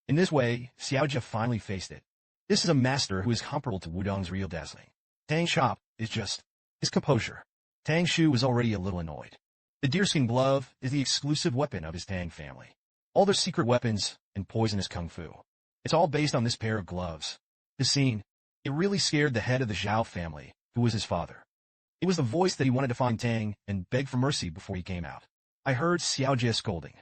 In this way, Xiaojia finally faced it. This is a master who is comparable to Wudong's real dazzling. Tang's shop is just his composure. Tang Shu was already a little annoyed. The deerskin glove is the exclusive weapon of his Tang family. All their secret weapons and poisonous kung fu. It's all based on this pair of gloves. This scene, it really scared the head of the Zhao family, who was his father. It was the voice that he wanted to find Tang and beg for mercy before he came out. I heard Xiaojia scolding.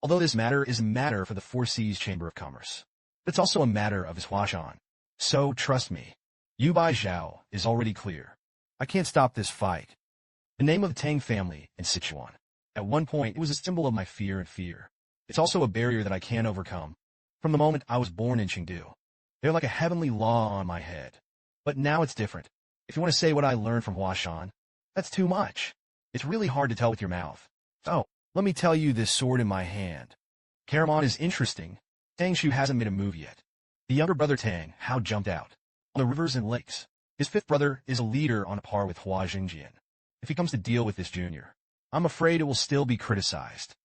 Although this matter is a matter for the Four Seas Chamber of Commerce, it's also a matter of his Huashan. So, trust me, Yu Bai Zhao is already clear. I can't stop this fight. The name of the Tang family in Sichuan. At one point, it was a symbol of my fear and fear. It's also a barrier that I can't overcome. From the moment I was born in Chengdu, they're like a heavenly law on my head. But now it's different. If you want to say what I learned from Huashan, that's too much. It's really hard to tell with your mouth. So, let me tell you this sword in my hand. Caramon is interesting. Tang Shu hasn't made a move yet. The younger brother Tang Hao jumped out on the rivers and lakes. His fifth brother is a leader on a par with Hua Jingjian. If he comes to deal with this junior, I'm afraid it will still be criticized.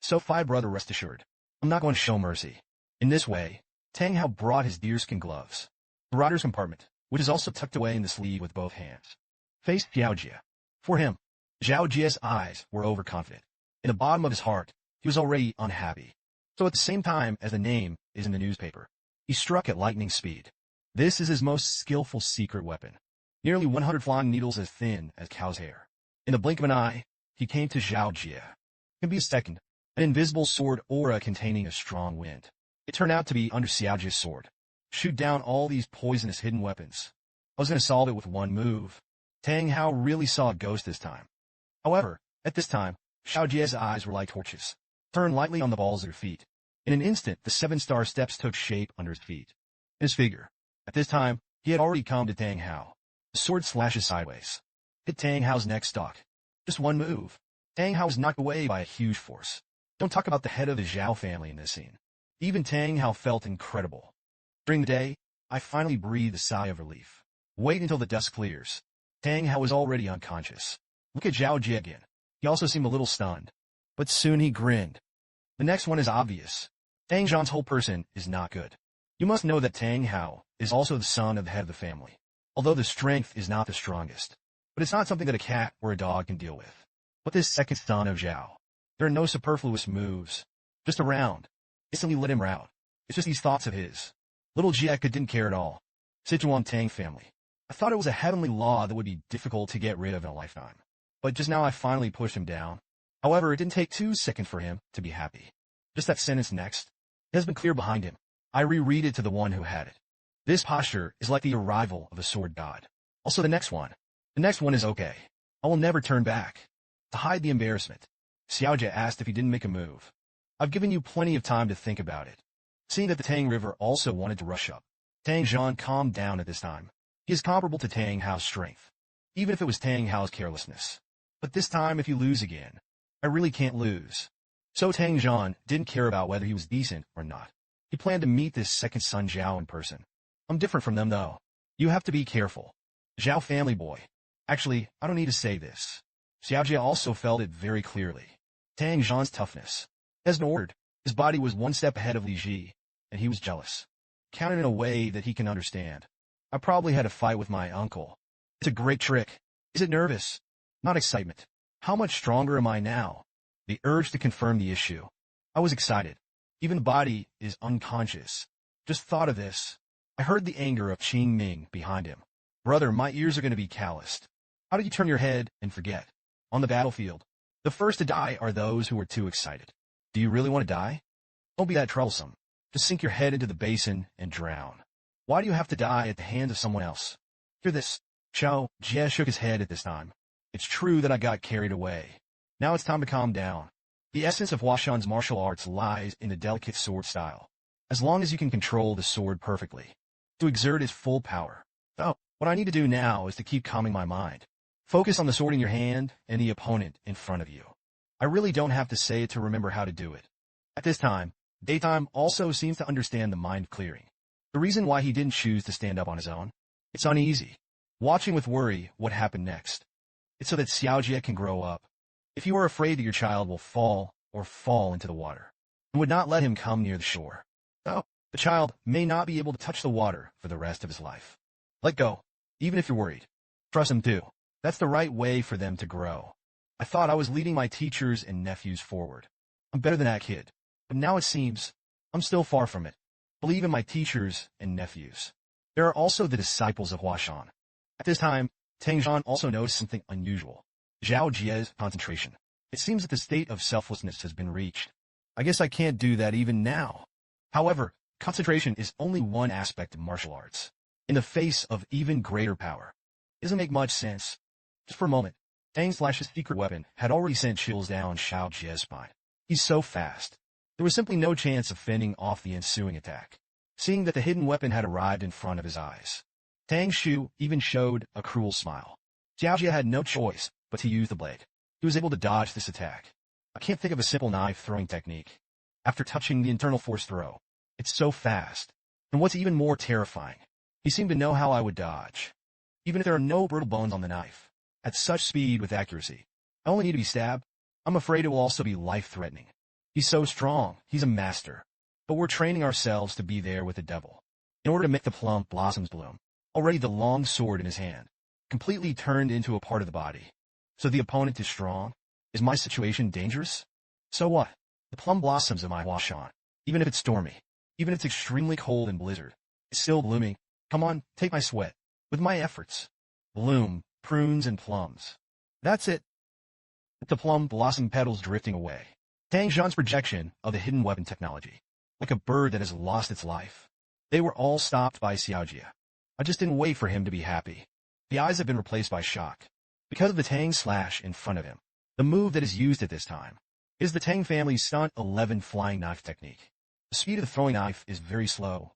So, brother, rest assured, I'm not going to show mercy. In this way, Tang Hao brought his deerskin gloves, the rider's compartment, which is also tucked away in the sleeve with both hands, faced Xiaojia. For him, Zhao Jia's eyes were overconfident. In the bottom of his heart, he was already unhappy. So at the same time as the name is in the newspaper, he struck at lightning speed. This is his most skillful secret weapon. Nearly 100 flying needles as thin as cow's hair. In the blink of an eye, he came to Zhao Jia. It can be a second, an invisible sword aura containing a strong wind. It turned out to be under Xiaojia's sword. Shoot down all these poisonous hidden weapons. I was going to solve it with one move. Tang Hao really saw a ghost this time. However, at this time, Xiaojia's eyes were like torches. Turned lightly on the balls of their feet. In an instant, the 7-star steps took shape under his feet. In his figure. At this time, he had already come to Tang Hao. The sword slashes sideways. Hit Tang Hao's neck stalk. Just one move. Tang Hao was knocked away by a huge force. Don't talk about the head of the Zhao family in this scene. Even Tang Hao felt incredible. During the day, I finally breathed a sigh of relief. Wait until the dust clears. Tang Hao was already unconscious. Look at Zhao Jia again. He also seemed a little stunned. But soon he grinned. The next one is obvious. Tang Zhan's whole person is not good. You must know that Tang Hao is also the son of the head of the family. Although the strength is not the strongest. But it's not something that a cat or a dog can deal with. But this second son of Zhao. There are no superfluous moves. Just around. Instantly let him rout. It's just these thoughts of his. Little Jieka didn't care at all. Sichuan Tang family. I thought it was a heavenly law that would be difficult to get rid of in a lifetime. But just now I finally pushed him down. However, it didn't take 2 seconds for him to be happy. Just that sentence next. It has been clear behind him. I reread it to the one who had it. This posture is like the arrival of a sword god. Also the next one. The next one is okay. I will never turn back. To hide the embarrassment, Xiaojia asked if he didn't make a move. I've given you plenty of time to think about it. Seeing that the Tang River also wanted to rush up, Tang Zhan calmed down at this time. He is comparable to Tang Hao's strength, even if it was Tang Hao's carelessness. But this time if you lose again, I really can't lose. So Tang Zhan didn't care about whether he was decent or not. He planned to meet this second son Zhao in person. I'm different from them though. You have to be careful. Zhao family boy. Actually, I don't need to say this. Xiaojia also felt it very clearly. Tang Zhan's toughness. As an ordered, his body was 1 step ahead of Li Ji, and he was jealous. Counted in a way that he can understand. I probably had a fight with my uncle. It's a great trick. Is it nervous? Not excitement. How much stronger am I now? The urge to confirm the issue. I was excited. Even the body is unconscious. Just thought of this. I heard the anger of Qing Ming behind him. Brother, my ears are going to be calloused. How did you turn your head and forget? On the battlefield, the first to die are those who are too excited. Do you really want to die? Don't be that troublesome. Just sink your head into the basin and drown. Why do you have to die at the hands of someone else? Hear this. Zhao Jie shook his head at this time. It's true that I got carried away. Now it's time to calm down. The essence of Huashan's martial arts lies in the delicate sword style. As long as you can control the sword perfectly, to exert its full power. Oh, what I need to do now is to keep calming my mind. Focus on the sword in your hand and the opponent in front of you. I really don't have to say it to remember how to do it. At this time, Daytime also seems to understand the mind clearing. The reason why he didn't choose to stand up on his own? It's uneasy. Watching with worry what happened next. It's so that Xiaojia can grow up. If you are afraid that your child will fall into the water, and would not let him come near the shore. Oh, The child may not be able to touch the water for the rest of his life. Let go, even if you're worried. Trust them too. That's the right way for them to grow. I thought I was leading my teachers and nephews forward. I'm better than that kid. But now it seems I'm still far from it. Believe in my teachers and nephews. There are also the disciples of Huashan. At this time, Tang Zhan also noticed something unusual. Zhao Jie's concentration. It seems that the state of selflessness has been reached. I guess I can't do that even now. However, concentration is only one aspect of martial arts. In the face of even greater power. It doesn't make much sense. Just for a moment, Tang's secret weapon had already sent chills down Zhao Jie's spine. He's so fast. There was simply no chance of fending off the ensuing attack. Seeing that the hidden weapon had arrived in front of his eyes, Tang Shu even showed a cruel smile. Zhao Jie had no choice but to use the blade. He was able to dodge this attack. I can't think of a simple knife-throwing technique. After touching the internal force throw, it's so fast. And what's even more terrifying, he seemed to know how I would dodge. Even if there are no brittle bones on the knife, at such speed with accuracy, I only need to be stabbed. I'm afraid it will also be life-threatening. He's so strong, he's a master. But we're training ourselves to be there with the devil. In order to make the plum blossoms bloom, already the long sword in his hand, completely turned into a part of the body. So the opponent is strong? Is my situation dangerous? So what? The plum blossoms of my Huashan, even if it's stormy, even if it's extremely cold and blizzard, it's still blooming. Come on, take my sweat. With my efforts. Bloom, prunes and plums. That's it. The plum blossom petals drifting away. Tang Zhan's projection of the hidden weapon technology. Like a bird that has lost its life. They were all stopped by Xiaojie. I just didn't wait for him to be happy. The eyes have been replaced by shock. Because of the Tang slash in front of him. The move that is used at this time is the Tang family's stunt 11 flying knife technique. The speed of the throwing knife is very slow,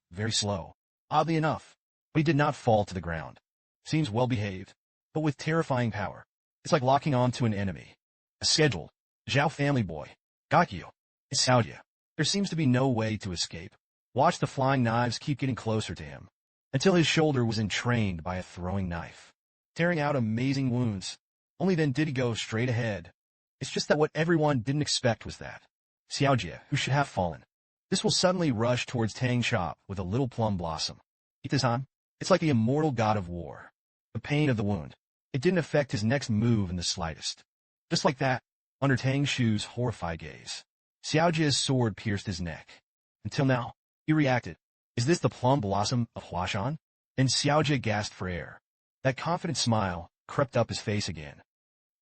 oddly enough. But he did not fall to the ground. Seems well behaved, but with terrifying power. It's like locking on to an enemy. A scheduled Zhao family boy. Got you. It's Xiaojie. There seems to be no way to escape. Watch the flying knives keep getting closer to him, until his shoulder was entrained by a throwing knife, tearing out amazing wounds. Only then did he go straight ahead. It's just that what everyone didn't expect was that Xiaojie, who should have fallen, this will suddenly rush towards Tang's shop with a little plum blossom. At this time, it's like the immortal god of war. The pain of the wound. It didn't affect his next move in the slightest. Just like that, under Tang Shu's horrified gaze, Xiaojie's sword pierced his neck. Until now, he reacted. Is this the plum blossom of Huashan? And Xiaojie gasped for air. That confident smile crept up his face again.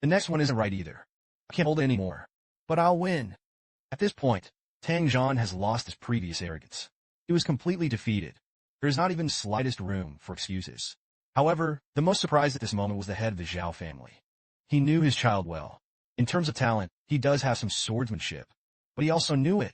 The next one isn't right either. I can't hold it anymore. But I'll win. At this point, Tang Zhan has lost his previous arrogance. He was completely defeated. There is not even the slightest room for excuses. However, the most surprised at this moment was the head of the Zhao family. He knew his child well. In terms of talent, he does have some swordsmanship. But he also knew it.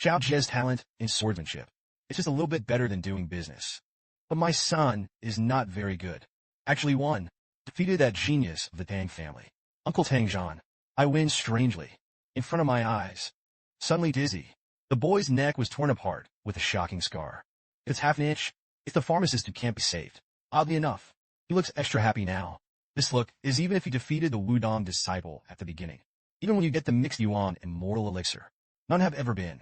Zhao Jie's talent in swordsmanship. It's just a little bit better than doing business. But my son is not very good. Actually won. Defeated that genius of the Tang family. Uncle Tang Zhan. I win strangely. In front of my eyes. Suddenly dizzy. The boy's neck was torn apart with a shocking scar. If it's half an inch, it's the pharmacist who can't be saved. Oddly enough, he looks extra happy now. This look is even if he defeated the Wudong disciple at the beginning. Even when you get the mixed yuan and mortal elixir. None have ever been.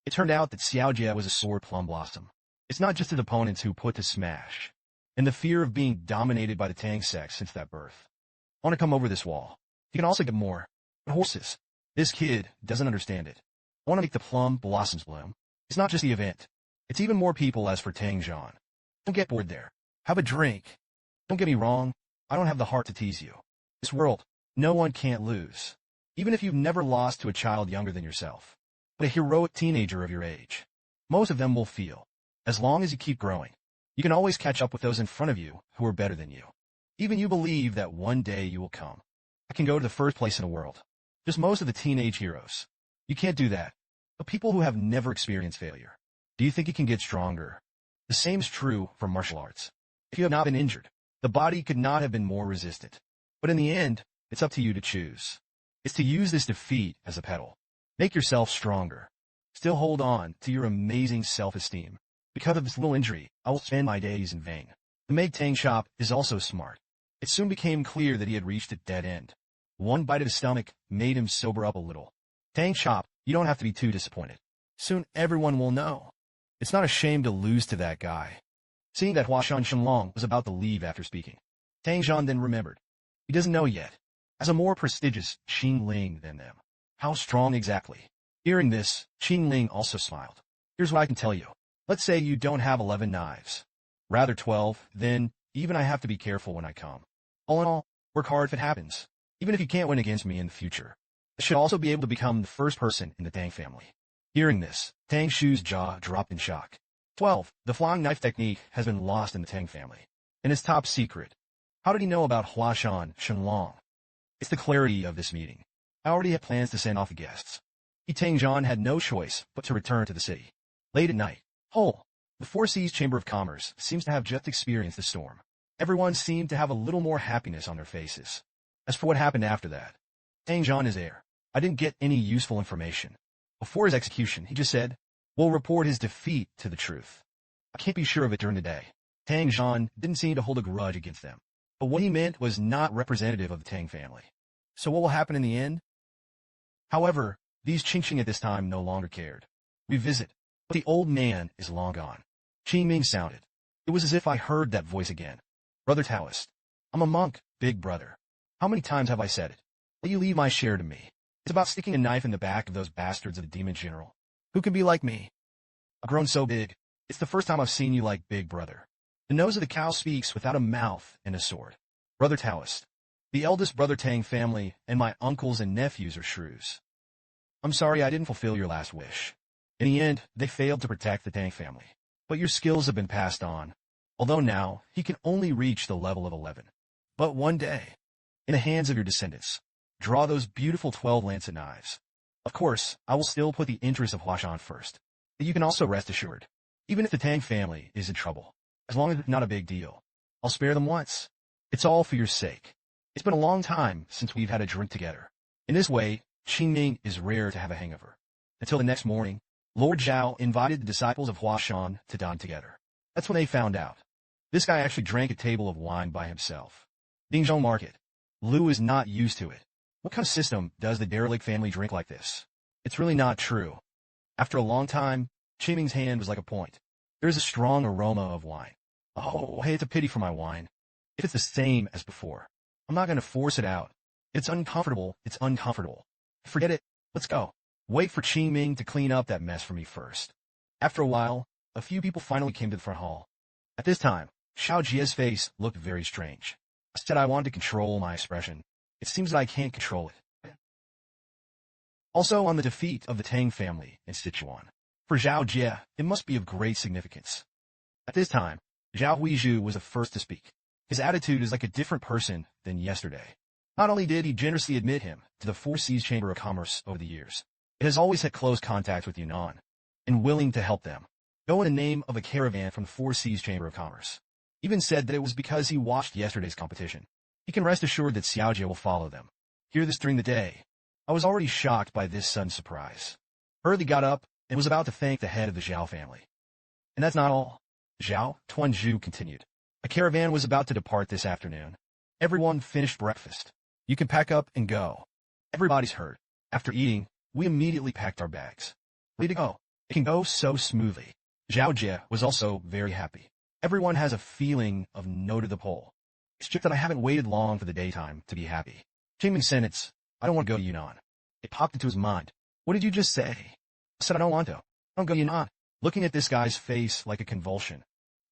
It turned out that Xiaojie was a sword plum blossom. It's not just his opponents who put to smash. And the fear of being dominated by the Tang sect since that birth. I want to come over this wall. He can also get more. But horses. This kid doesn't understand it. I want to make the plum blossoms bloom. It's not just the event. It's even more people as for Tang Zhan. Don't get bored there. Have a drink. Don't get me wrong. I don't have the heart to tease you. This world, no one can't lose. Even if you've never lost to a child younger than yourself. But a heroic teenager of your age. Most of them will feel. As long as you keep growing, you can always catch up with those in front of you who are better than you. Even you believe that one day you will come. I can go to the first place in the world. Just most of the teenage heroes. You can't do that. But people who have never experienced failure. Do you think you can get stronger? The same is true for martial arts. If you have not been injured, the body could not have been more resistant. But in the end, it's up to you to choose. It's to use this defeat as a pedal. Make yourself stronger. Still hold on to your amazing self-esteem. Because of this little injury, I will spend my days in vain. The Meg Tang shop is also smart. It soon became clear that he had reached a dead end. One bite of his stomach made him sober up a little. Tang shop, you don't have to be too disappointed. Soon everyone will know. It's not a shame to lose to that guy. Seeing that Huashan Shenlong was about to leave after speaking, Tang Zhan then remembered. He doesn't know yet. As a more prestigious Qing Ling than them. How strong exactly? Hearing this, Qing Ling also smiled. Here's what I can tell you. Let's say you don't have 11 knives. Rather 12, then even I have to be careful when I come. All in all, work hard if it happens. Even if you can't win against me in the future. I should also be able to become the first person in the Tang family. Hearing this, Tang Shu's jaw dropped in shock. 12. The flying knife technique has been lost in the Tang family. And it's top secret. How did he know about Huashan Shenlong? It's the clarity of this meeting. I already had plans to send off the guests. Tang Zhan had no choice but to return to the city. Late at night, the Four Seas Chamber of Commerce seems to have just experienced the storm. Everyone seemed to have a little more happiness on their faces. As for what happened after that, Tang Zhan is there. I didn't get any useful information. Before his execution, he just said, we'll report his defeat to the truth. I can't be sure of it during the day. Tang Zhan didn't seem to hold a grudge against them. But what he meant was not representative of the Tang family. So what will happen in the end? However, these Qingqing at this time no longer cared. We visit, but the old man is long gone. Qing Ming sounded. It was as if I heard that voice again. Brother Taoist. I'm a monk, big brother. How many times have I said it? Will you leave my share to me? It's about sticking a knife in the back of those bastards of the demon general. Who can be like me? I've grown so big. It's the first time I've seen you like big brother. The nose of the cow speaks without a mouth and a sword. Brother Taoist. The eldest brother Tang family and my uncles and nephews are shrews. I'm sorry I didn't fulfill your last wish. In the end, they failed to protect the Tang family. But your skills have been passed on. Although now, he can only reach the level of 11. But one day, in the hands of your descendants, draw those beautiful 12 lancet knives. Of course, I will still put the interests of Huashan first. But you can also rest assured. Even if the Tang family is in trouble, as long as it's not a big deal, I'll spare them once. It's all for your sake. It's been a long time since we've had a drink together. In this way, Qingming is rare to have a hangover. Until the next morning, Lord Zhao invited the disciples of Huashan to dine together. That's when they found out. This guy actually drank a table of wine by himself. Dingzhong Market. Lu is not used to it. What kind of system does the derelict family drink like this? It's really not true. After a long time, Qingming's hand was like a point. There is a strong aroma of wine. Oh, hey, it's a pity for my wine. If it's the same as before, I'm not going to force it out. It's uncomfortable. It's uncomfortable. Forget it. Let's go. Wait for Qingming to clean up that mess for me first. After a while, a few people finally came to the front hall. At this time, Xiao Jie's face looked very strange. I said I wanted to control my expression. It seems that I can't control it. Also on the defeat of the Tang family in Sichuan. For Xiao Jie, it must be of great significance. At this time, Zhao Huizhu was the first to speak. His attitude is like a different person than yesterday. Not only did he generously admit him to the Four Seas Chamber of Commerce over the years, it has always had close contact with Yunnan, and willing to help them. Go in the name of a caravan from the Four Seas Chamber of Commerce. Even said that it was because he watched yesterday's competition. He can rest assured that Xiao Jie will follow them. Hear this during the day. I was already shocked by this sudden surprise. Hurley got up and was about to thank the head of the Zhao family. And that's not all. Zhao Tuanzhu continued. A caravan was about to depart this afternoon. Everyone finished breakfast. You can pack up and go. Everybody's heard. After eating, we immediately packed our bags. Ready to go. It can go so smoothly. Zhao Jie was also very happy. Everyone has a feeling of no to the pole. It's just that I haven't waited long for the daytime to be happy. Qingming sentence. I don't want to go to Yunnan. It popped into his mind. What did you just say? I said I don't want to. I don't go to Yunnan. Looking at this guy's face like a convulsion.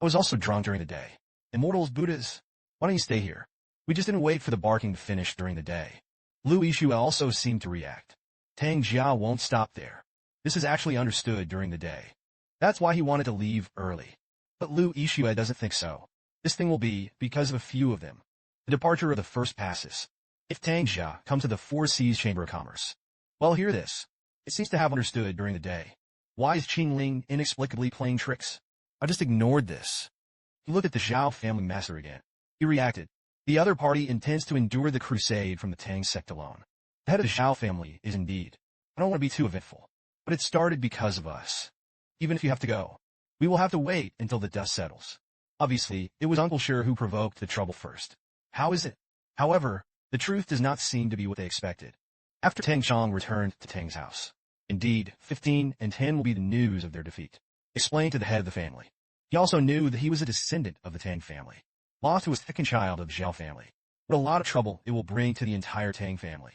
I was also drunk during the day. Immortals, Buddhas. Why don't you stay here? We just didn't wait for the barking to finish during the day. Lu Yishua also seemed to react. Tang Jia won't stop there. This is actually understood during the day. That's why he wanted to leave early. But Lu Yishua doesn't think so. This thing will be because of a few of them. The departure of the first passes. If Tang Jia comes to the Four Seas Chamber of Commerce. Well, hear this. It seems to have understood during the day. Why is Qingling inexplicably playing tricks? I just ignored this. He looked at the Zhao family master again. He reacted. The other party intends to endure the crusade from the Tang sect alone. The head of the Zhao family is indeed. I don't want to be too eventful. But it started because of us. Even if you have to go, we will have to wait until the dust settles. Obviously, it was Uncle Sure who provoked the trouble first. How is it? However, the truth does not seem to be what they expected. After Tang Chong returned to Tang's house. Indeed, 15 and 10 will be the news of their defeat. explained to the head of the family. He also knew that he was a descendant of the Tang family, lost to a second child of the Zhao family. What a lot of trouble it will bring to the entire Tang family.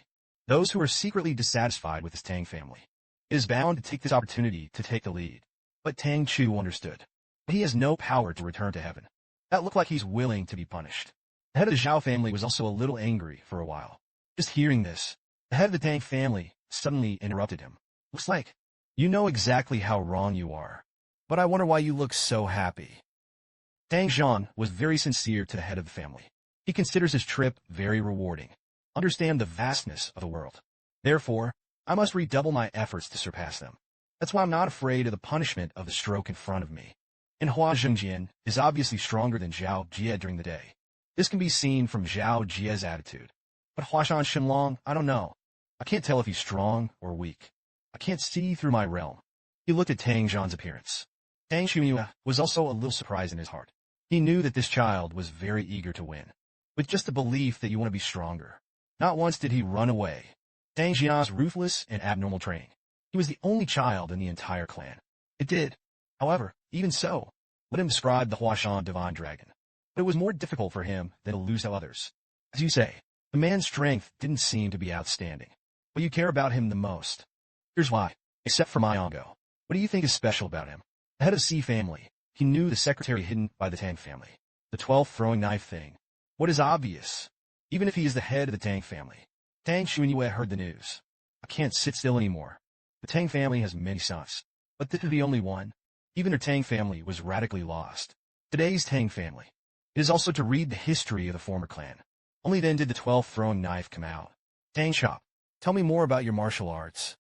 Those who are secretly dissatisfied with this Tang family. It is bound to take this opportunity to take the lead. But Tang Chu understood. He has no power to return to heaven. That looked like he's willing to be punished. The head of the Zhao family was also a little angry for a while. Just hearing this, the head of the Tang family suddenly interrupted him. Looks like you know exactly how wrong you are. But I wonder why you look so happy. Tang Zhan was very sincere to the head of the family. He considers his trip very rewarding. Understand the vastness of the world. Therefore, I must redouble my efforts to surpass them. That's why I'm not afraid of the punishment of the stroke in front of me. Manhwa Zhongnan is obviously stronger than Zhao Jie during the day. This can be seen from Zhao Jie's attitude. But Huashan Shenlong, I don't know. I can't tell if he's strong or weak. I can't see through my realm. He looked at Tang Zhan's appearance. Tang Zhan was also a little surprised in his heart. He knew that this child was very eager to win, with just the belief that you want to be stronger. Not once did he run away. Tang Zhan's ruthless and abnormal training. He was the only child in the entire clan. It did. However, even so, let him describe the Huashan divine dragon. But it was more difficult for him than to lose to others. As you say, the man's strength didn't seem to be outstanding. But you care about him the most. Here's why. Except for Manga. What do you think is special about him? The head of C family. He knew the secretary hidden by the Tang family. The 12th throwing knife thing. What is obvious? Even if he is the head of the Tang family. Tang Xuanyue heard the news. I can't sit still anymore. The Tang family has many sons. But this is the only one. Even their Tang family was radically lost. Today's Tang family. It is also to read the history of the former clan. Only then did the 12th throwing knife come out. Tang Shop. Tell me more about your martial arts.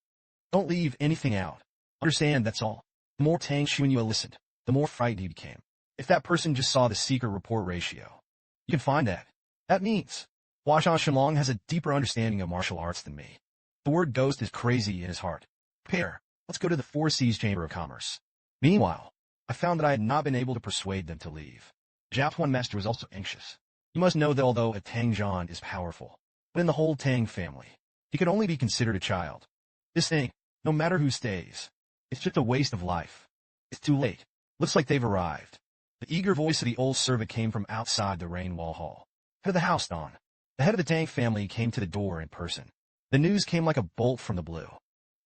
Don't leave anything out. Understand, that's all. The more Tang Xuanyue listened, the more frightened he became. If that person just saw the secret report ratio, you can find that. That means Huashan Shenlong has a deeper understanding of martial arts than me. The word ghost is crazy in his heart. Prepare. Let's go to the Four Seas Chamber of Commerce. Meanwhile, I found that I had not been able to persuade them to leave. Zhao Tuan Master was also anxious. You must know that although a Tang Zhan is powerful, but in the whole Tang family, he could only be considered a child. This thing, no matter who stays, it's just a waste of life. It's too late. Looks like they've arrived. The eager voice of the old servant came from outside the rain wall hall. Head of the house, Don. The head of the Tang family came to the door in person. The news came like a bolt from the blue.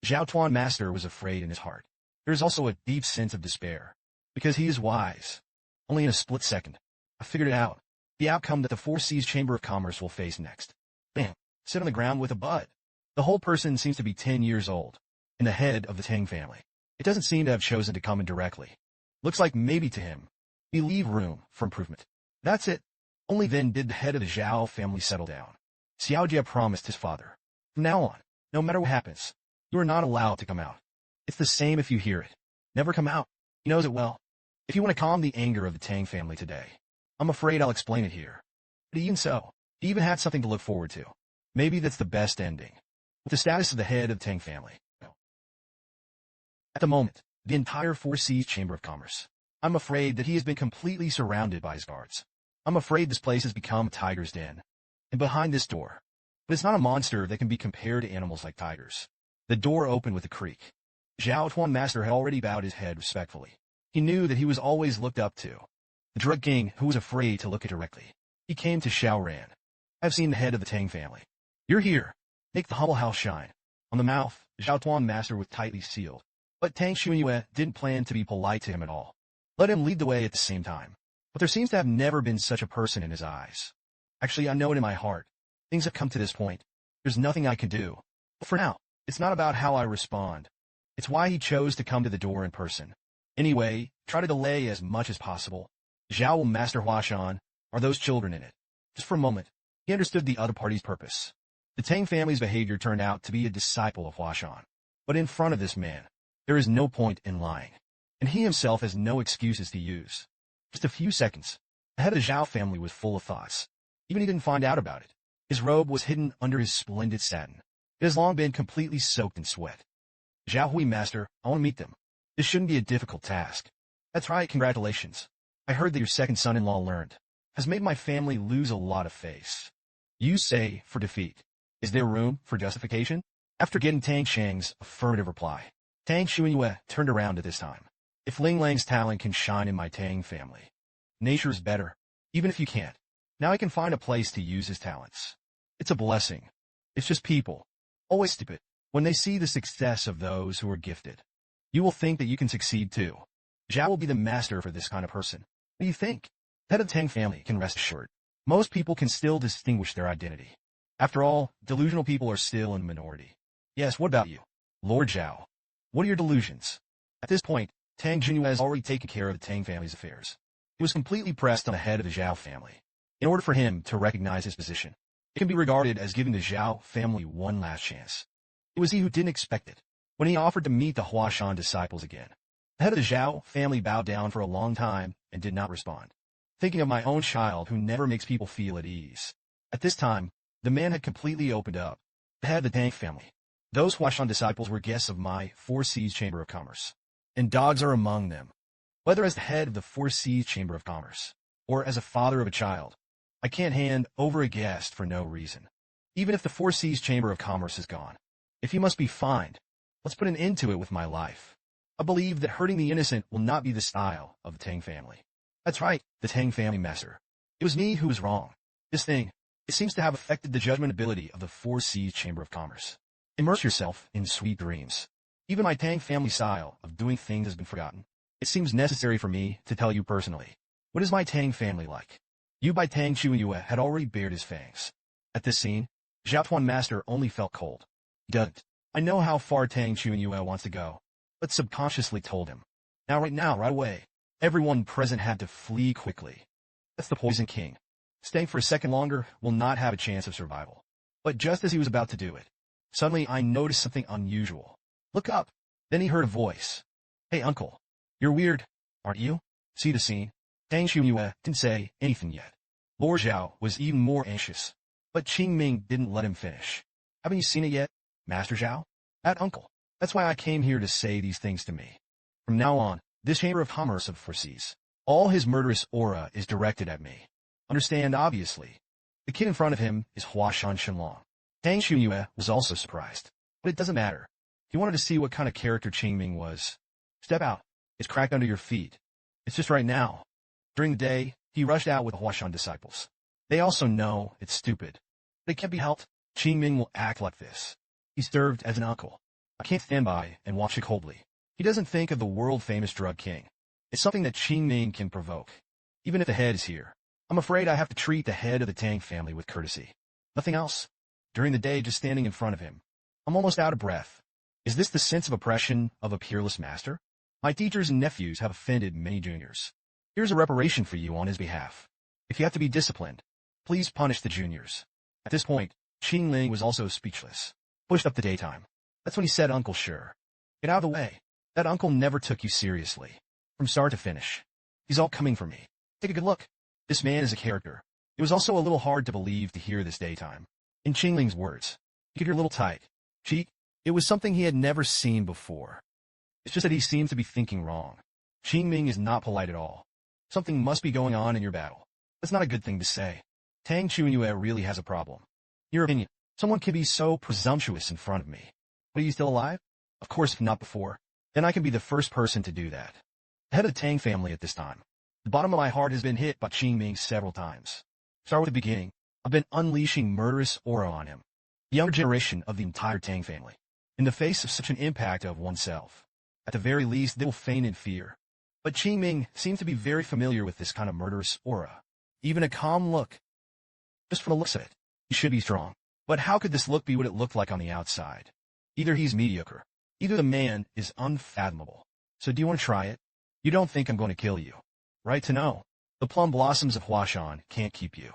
Zhao Tuan Master was afraid in his heart. There is also a deep sense of despair, because he is wise. Only in a split second, I figured it out. The outcome that the Four Seas Chamber of Commerce will face next. Bam! Sit on the ground with a butt. The whole person seems to be 10 years old, and the head of the Tang family. It doesn't seem to have chosen to come in directly. Looks like maybe to him. We leave room for improvement. That's it. Only then did the head of the Zhao family settle down. Xiao Jia promised his father. From now on, no matter what happens, you are not allowed to come out. It's the same if you hear it. Never come out. He knows it well. If you want to calm the anger of the Tang family today, I'm afraid I'll explain it here. But even so, he even had something to look forward to. Maybe that's the best ending. With the status of the head of the Tang family. At the moment, the entire Four Seas Chamber of Commerce. I'm afraid that he has been completely surrounded by his guards. I'm afraid this place has become a tiger's den. And behind this door. But it's not a monster that can be compared to animals like tigers. The door opened with a creak. Zhao Tuan Master had already bowed his head respectfully. He knew that he was always looked up to. The drug king who was afraid to look at directly. He came to Xiaoran. I've seen the head of the Tang family. You're here. Make the humble house shine. On the mouth, Zhao Tuan Master was tightly sealed. But Tang Xuanyue didn't plan to be polite to him at all. Let him lead the way at the same time. But there seems to have never been such a person in his eyes. Actually, I know it in my heart. Things have come to this point. There's nothing I can do. But for now, it's not about how I respond. It's why he chose to come to the door in person. Anyway, try to delay as much as possible. Zhao will master Huashan. Are those children in it? Just for a moment, he understood the other party's purpose. The Tang family's behavior turned out to be a disciple of Huashan. But in front of this man, there is no point in lying. And he himself has no excuses to use. Just a few seconds, the head of the Zhao family was full of thoughts. Even he didn't find out about it. His robe was hidden under his splendid satin. It has long been completely soaked in sweat. Zhao Hui Master, I want to meet them. This shouldn't be a difficult task. That's right, congratulations. I heard that your second son-in-law learned. Has made my family lose a lot of face. You say, for defeat. Is there room for justification? After getting Tang Shang's affirmative reply, Tang Xuanyue turned around at this time. If Ling Lang's talent can shine in my Tang family, nature is better, even if you can't. Now I can find a place to use his talents. It's a blessing. It's just people, always stupid, when they see the success of those who are gifted. You will think that you can succeed too. Zhao will be the master for this kind of person. What do you think? Head of Tang family can rest assured. Most people can still distinguish their identity. After all, delusional people are still in the minority. Yes, what about you, Lord Zhao? What are your delusions? At this point, Tang Zhan has already taken care of the Tang family's affairs. He was completely pressed on the head of the Zhao family. In order for him to recognize his position, it can be regarded as giving the Zhao family one last chance. It was he who didn't expect it. When he offered to meet the Huashan disciples again, the head of the Zhao family bowed down for a long time and did not respond. Thinking of my own child who never makes people feel at ease. At this time, the man had completely opened up. The head of the Tang family. Those Huashan disciples were guests of my Four Seas Chamber of Commerce. And dogs are among them. Whether as the head of the Four Seas Chamber of Commerce, or as a father of a child, I can't hand over a guest for no reason. Even if the Four Seas Chamber of Commerce is gone. If he must be fined, let's put an end to it with my life. I believe that hurting the innocent will not be the style of the Tang family. That's right, the Tang family master. It was me who was wrong. This thing, it seems to have affected the judgment ability of the Four Seas Chamber of Commerce. Immerse yourself in sweet dreams. Even my Tang family style of doing things has been forgotten. It seems necessary for me to tell you personally. What is my Tang family like? You by Tang Zhan had already bared his fangs. At this scene, Zhao Tuan Master only felt cold. He doesn't. I know how far Tang Zhan wants to go, but subconsciously told him. Now, right away. Everyone present had to flee quickly. That's the Poison King. Staying for a second longer will not have a chance of survival. But just as he was about to do it, suddenly I noticed something unusual. Look up. Then he heard a voice. Hey, uncle. You're weird, aren't you? See the scene? Tang Zhan didn't say anything yet. Lord Zhao was even more anxious. But Qing Ming didn't let him finish. Haven't you seen it yet, Master Zhao? That uncle. That's why I came here to say these things to me. From now on, this Chamber of Commerce of Four Seas, all his murderous aura is directed at me. Understand, obviously. The kid in front of him is Huashan Shenlong. Tang Zhan was also surprised. But it doesn't matter. He wanted to see what kind of character Qing Ming was. Step out. It's cracked under your feet. It's just right now. During the day, he rushed out with the Huashan disciples. They also know it's stupid. But it can't be helped. Qing Ming will act like this. He served as an uncle. I can't stand by and watch it coldly. He doesn't think of the world-famous drug king. It's something that Qing Ming can provoke. Even if the head is here, I'm afraid I have to treat the head of the Tang family with courtesy. Nothing else. During the day, just standing in front of him, I'm almost out of breath. Is this the sense of oppression of a peerless master? My teachers and nephews have offended many juniors. Here's a reparation for you on his behalf. If you have to be disciplined, please punish the juniors. At this point, Qing Ling was also speechless. Pushed up the daytime. That's when he said, Uncle, sure. Get out of the way. That uncle never took you seriously. From start to finish. He's all coming for me. Take a good look. This man is a character. It was also a little hard to believe to hear this daytime. In Qing Ling's words, he could hear a little tight. Cheek. It was something he had never seen before. It's just that he seemed to be thinking wrong. Qing Ming is not polite at all. Something must be going on in your battle. That's not a good thing to say. Tang Zhan really has a problem. Your opinion. Someone can be so presumptuous in front of me. But are you still alive? Of course, if not before. Then I can be the first person to do that. Head of the Tang family at this time. The bottom of my heart has been hit by Qing Ming several times. Start with the beginning. I've been unleashing murderous aura on him. The younger generation of the entire Tang family. In the face of such an impact of oneself. At the very least, they will feign in fear. But Qing Ming seems to be very familiar with this kind of murderous aura. Even a calm look. Just from the looks of it, he should be strong. But how could this look be what it looked like on the outside? Either he's mediocre. Either the man is unfathomable. So do you want to try it? You don't think I'm going to kill you. Right to know. The plum blossoms of Huashan can't keep you.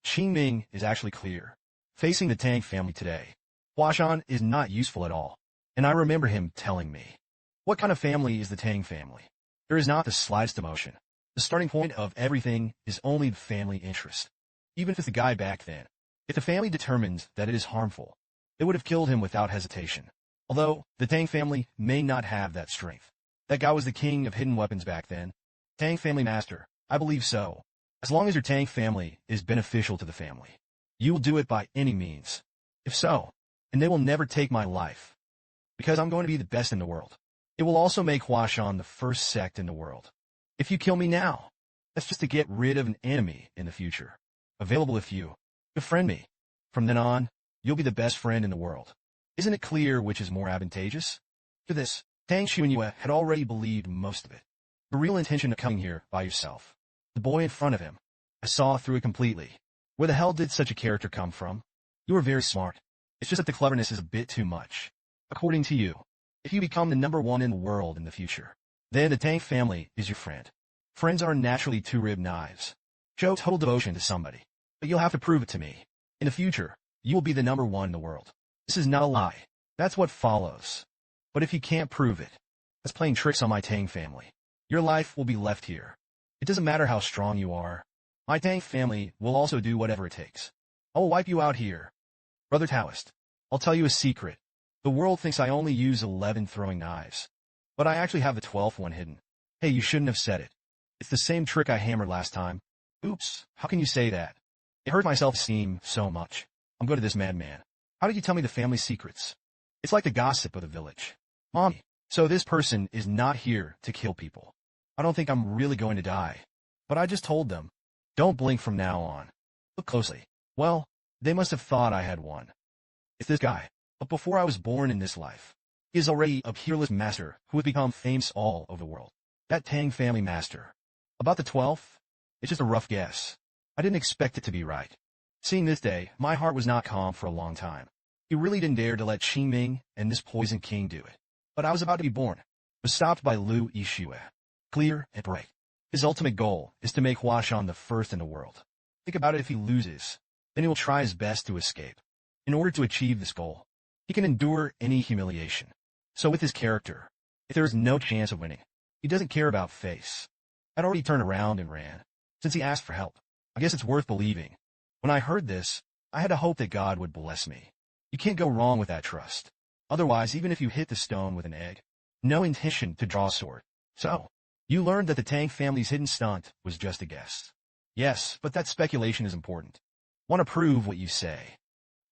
Qing Ming is actually clear. Facing the Tang family today, Huashan is not useful at all. And I remember him telling me. What kind of family is the Tang family? There is not the slightest emotion. The starting point of everything is only the family interest. Even if it's the guy back then. If the family determines that it is harmful, they would have killed him without hesitation. Although, the Tang family may not have that strength. That guy was the king of hidden weapons back then. Tang family master, I believe so. As long as your Tang family is beneficial to the family, you will do it by any means. If so, and they will never take my life. Because I'm going to be the best in the world. It will also make Huashan the first sect in the world. If you kill me now, that's just to get rid of an enemy in the future. Available if you befriend me. From then on, you'll be the best friend in the world. Isn't it clear which is more advantageous? To this, Tang Zhan had already believed most of it. The real intention of coming here by yourself. The boy in front of him. I saw through it completely. Where the hell did such a character come from? You are very smart. It's just that the cleverness is a bit too much. According to you, if you become the #1 in the world in the future, then the Tang family is your friend. Friends are naturally two-ribbed knives. Show total devotion to somebody, but you'll have to prove it to me. In the future, you will be the #1 in the world. This is not a lie. That's what follows. But if you can't prove it, that's playing tricks on my Tang family. Your life will be left here. It doesn't matter how strong you are. My Tang family will also do whatever it takes. I will wipe you out here. Brother Taoist, I'll tell you a secret. The world thinks I only use 11 throwing knives, but I actually have the 12th one hidden. Hey, you shouldn't have said it. It's the same trick I hammered last time. Oops, how can you say that? It hurt my self-esteem so much. I'm good at this, madman. How did you tell me the family secrets? It's like the gossip of the village. Mommy, so this person is not here to kill people. I don't think I'm really going to die. But I just told them, don't blink from now on. Look closely. Well, they must have thought I had one. It's this guy. But before I was born in this life, he is already a peerless master who has become famous all over the world. That Tang family master. About the 12th? It's just a rough guess. I didn't expect it to be right. Seeing this day, my heart was not calm for a long time. He really didn't dare to let Qingming and this Poison King do it. But I was about to be born. Was stopped by Lu Yixue. Clear and break. His ultimate goal is to make Huashan the first in the world. Think about it, if he loses, then he will try his best to escape. In order to achieve this goal, he can endure any humiliation. So with his character, if there is no chance of winning, he doesn't care about face. I'd already turned around and ran, since he asked for help. I guess it's worth believing. When I heard this, I had to hope that God would bless me. You can't go wrong with that trust. Otherwise, even if you hit the stone with an egg, no intention to draw a sword. So, you learned that the Tang family's hidden stunt was just a guess. Yes, but that speculation is important. Want to prove what you say.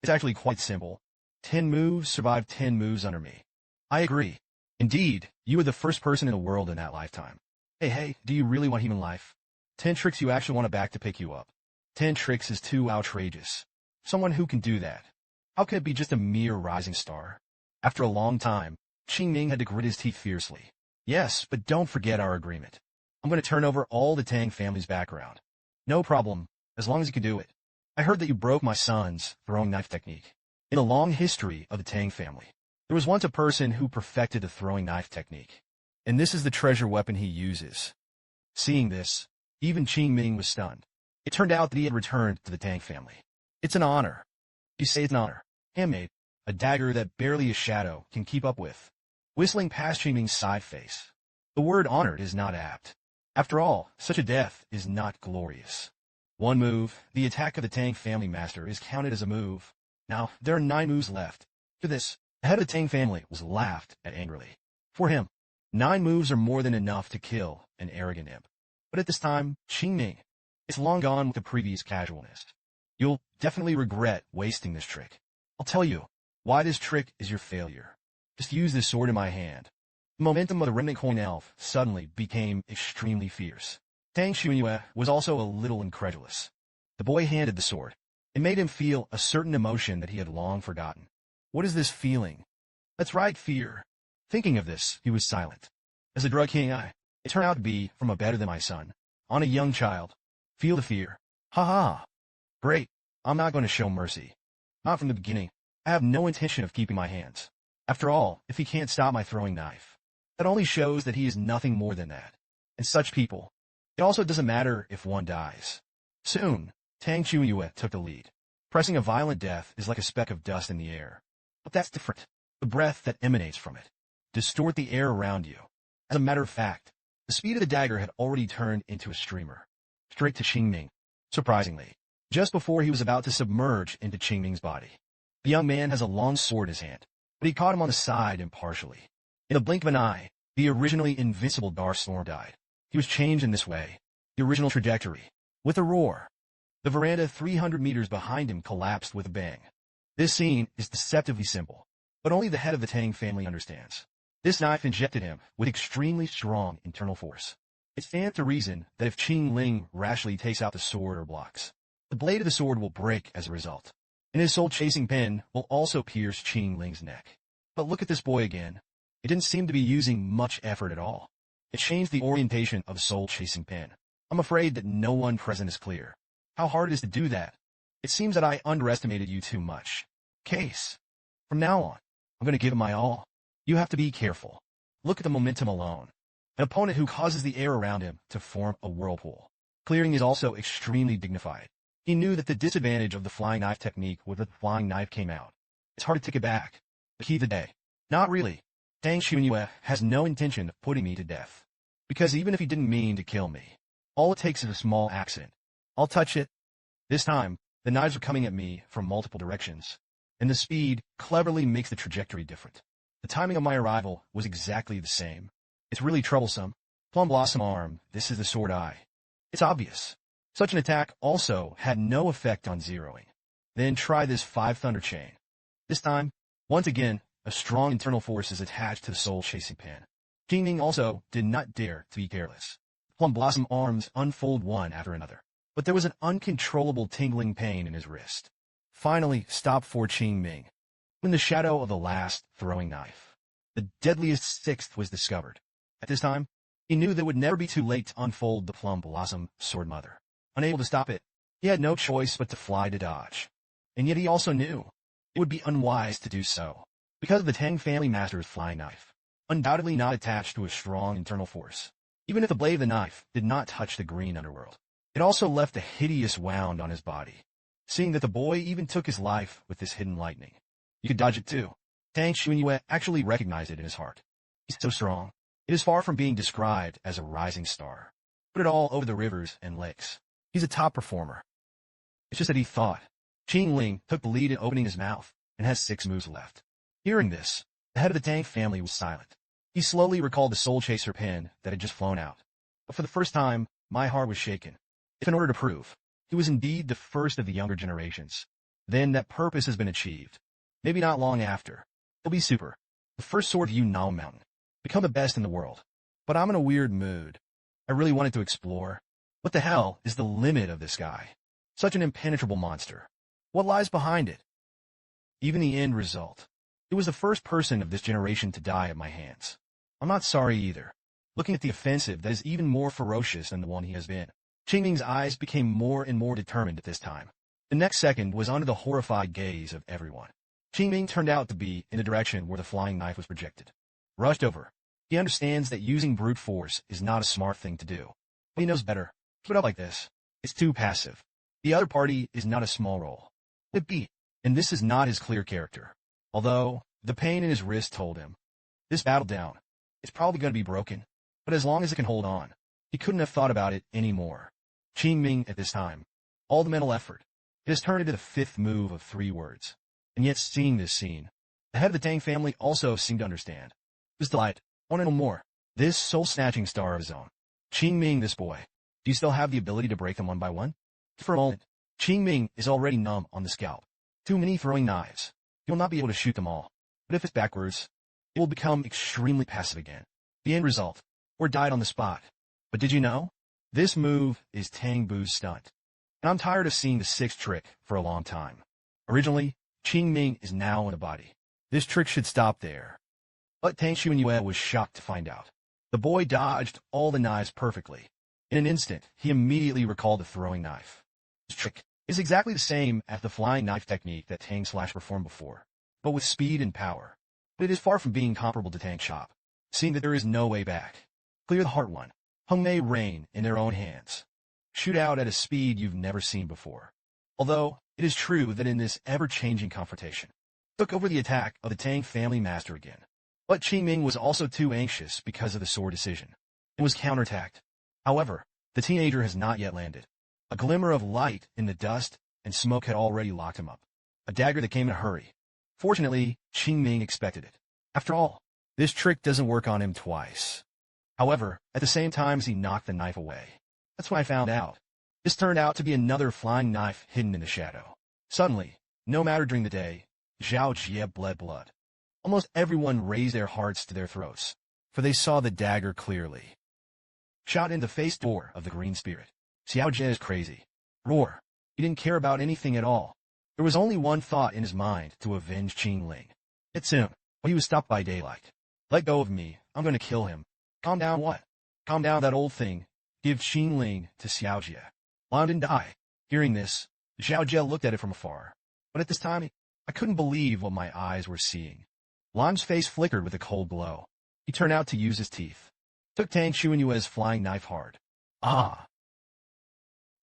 It's actually quite simple. 10 moves survived 10 moves under me. I agree. Indeed, you were the first person in the world in that lifetime. Hey, do you really want human life? 10 tricks you actually want a back to pick you up. 10 tricks is too outrageous. Someone who can do that. How can it be just a mere rising star? After a long time, Qingming had to grit his teeth fiercely. Yes, but don't forget our agreement. I'm going to turn over all the Tang family's background. No problem, as long as you can do it. I heard that you broke my son's throwing knife technique. In the long history of the Tang family, there was once a person who perfected the throwing knife technique. And this is the treasure weapon he uses. Seeing this, even Qingming was stunned. It turned out that he had returned to the Tang family. It's an honor. You say it's an honor. Handmade, a dagger that barely a shadow can keep up with. Whistling past Qingming's side face. The word honored is not apt. After all, such a death is not glorious. One move, the attack of the Tang family master, is counted as a move. Now, there are 9 moves left. To this, the head of the Tang family was laughed at angrily. For him, 9 moves are more than enough to kill an arrogant imp. But at this time, Qingming is long gone with the previous casualness. You'll definitely regret wasting this trick. I'll tell you why this trick is your failure. Just use this sword in my hand. The momentum of the remnant coin elf suddenly became extremely fierce. Tang Zhan was also a little incredulous. The boy handed the sword. It made him feel a certain emotion that he had long forgotten. What is this feeling? That's right, fear. Thinking of this, he was silent. As a drug king, it turned out to be from a better than my son. On a young child. Feel the fear. Ha ha. Great. I'm not going to show mercy. Not from the beginning. I have no intention of keeping my hands. After all, if he can't stop my throwing knife, that only shows that he is nothing more than that. And such people, it also doesn't matter if one dies. Soon, Tang Zhan took the lead. Pressing a violent death is like a speck of dust in the air. But that's different. The breath that emanates from it. Distort the air around you. As a matter of fact, the speed of the dagger had already turned into a streamer. Straight to Qingming. Surprisingly, just before he was about to submerge into Qingming's body. The young man has a long sword in his hand, but he caught him on the side impartially. In a blink of an eye, the originally invincible Dark Storm died. He was changed in this way. The original trajectory. With a roar. The veranda 300 meters behind him collapsed with a bang. This scene is deceptively simple, but only the head of the Tang family understands. This knife injected him with extremely strong internal force. It stands to reason that if Qing Ling rashly takes out the sword or blocks, the blade of the sword will break as a result, and his soul-chasing pen will also pierce Qing Ling's neck. But look at this boy again. It didn't seem to be using much effort at all. It changed the orientation of the soul-chasing pen. I'm afraid that no one present is clear. How hard it is to do that. It seems that I underestimated you too much. Case. From now on, I'm going to give it my all. You have to be careful. Look at the momentum alone. An opponent who causes the air around him to form a whirlpool. Clearing is also extremely dignified. He knew that the disadvantage of the flying knife technique was that the flying knife came out. It's hard to take it back. The key of the day. Not really. Tang Zhan has no intention of putting me to death. Because even if he didn't mean to kill me, all it takes is a small accident. I'll touch it. This time, the knives are coming at me from multiple directions, and the speed cleverly makes the trajectory different. The timing of my arrival was exactly the same. It's really troublesome. Plum Blossom arm, this is the sword eye. It's obvious. Such an attack also had no effect on zeroing. Then try this 5 Thunder Chain. This time, once again, a strong internal force is attached to the soul-chasing pen. Qing Ling also did not dare to be careless. Plum Blossom arms unfold one after another, but there was an uncontrollable tingling pain in his wrist. Finally, stop for Qing Ming. In the shadow of the last throwing knife, the deadliest sixth was discovered. At this time, he knew that it would never be too late to unfold the Plum Blossom Sword Mother. Unable to stop it, he had no choice but to fly to dodge. And yet he also knew it would be unwise to do so, because of the Tang family master's flying knife, undoubtedly not attached to a strong internal force. Even if the blade of the knife did not touch the green underworld, it also left a hideous wound on his body. Seeing that the boy even took his life with this hidden lightning, you could dodge it too. Tang Zhan actually recognized it in his heart. He's so strong. It is far from being described as a rising star. Put it all over the rivers and lakes. He's a top performer. It's just that he thought. Qing Ling took the lead in opening his mouth and has 6 moves left. Hearing this, the head of the Tang family was silent. He slowly recalled the Soul Chaser pen that had just flown out. But for the first time, my heart was shaken. If in order to prove he was indeed the first of the younger generations, then that purpose has been achieved. Maybe not long after, he'll be super. The first sword of Yunnan Mountain. Become the best in the world. But I'm in a weird mood. I really wanted to explore. What the hell is the limit of this guy? Such an impenetrable monster. What lies behind it? Even the end result. It was the first person of this generation to die at my hands. I'm not sorry either. Looking at the offensive that is even more ferocious than the one he has been. Qing Ming's eyes became more and more determined at this time. The next second was under the horrified gaze of everyone. Qing Ming turned out to be in the direction where the flying knife was projected. Rushed over. He understands that using brute force is not a smart thing to do. But he knows better. Keep it up like this. It's too passive. The other party is not a small role. It beat, and this is not his clear character. Although, the pain in his wrist told him, this battle down, it's probably going to be broken, but as long as it can hold on, he couldn't have thought about it anymore. Qing Ming at this time, all the mental effort, it has turned into the 5th move of 3 words. And yet seeing this scene, the head of the Tang family also seemed to understand. His delight, want to know more. This soul-snatching star of his own. Qing Ming, this boy. Do you still have the ability to break them one by one? For a moment, Qing Ming is already numb on the scalp. Too many throwing knives. He will not be able to shoot them all. But if it's backwards, it will become extremely passive again. The end result, or died on the spot. But did you know? This move is Tang Bu's stunt. And I'm tired of seeing the 6th trick for a long time. Originally, Qing Ming is now in a body. This trick should stop there. But Tang Zhan was shocked to find out. The boy dodged all the knives perfectly. In an instant, he immediately recalled the throwing knife. This trick is exactly the same as the flying knife technique that Tang Slash performed before, but with speed and power. But it is far from being comparable to Tang Chop, seeing that there is no way back. Clear the Heart One. Hung Mei reign in their own hands. Shoot out at a speed you've never seen before. Although, it is true that in this ever-changing confrontation, took over the attack of the Tang family master again. But Qing Ming was also too anxious because of the sword decision, and was counterattacked. However, the teenager has not yet landed. A glimmer of light in the dust and smoke had already locked him up. A dagger that came in a hurry. Fortunately, Qing Ming expected it. After all, this trick doesn't work on him twice. However, at the same time as he knocked the knife away. That's when I found out. This turned out to be another flying knife hidden in the shadow. Suddenly, no matter during the day, Zhao Jie bled blood. Almost everyone raised their hearts to their throats, for they saw the dagger clearly. Shot in the face door of the green spirit. Xiao Jie is crazy. Roar. He didn't care about anything at all. There was only one thought in his mind: to avenge Qing Ling. Yet soon, when he was stopped by daylight. Let go of me, I'm going to kill him. Calm down what? Calm down that old thing. Give Qing Ling to Xiao Jie. Lan didn't die. Hearing this, Xiao Jie looked at it from afar. But at this time, I couldn't believe what my eyes were seeing. Lan's face flickered with a cold glow. He turned out to use his teeth. Took Tang Xuanyue's flying knife hard. Ah!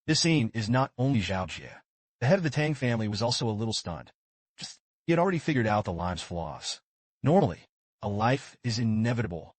This scene is not only Xiao Jie. The head of the Tang family was also a little stunned. He had already figured out the lime's flaws. Normally, a life is inevitable.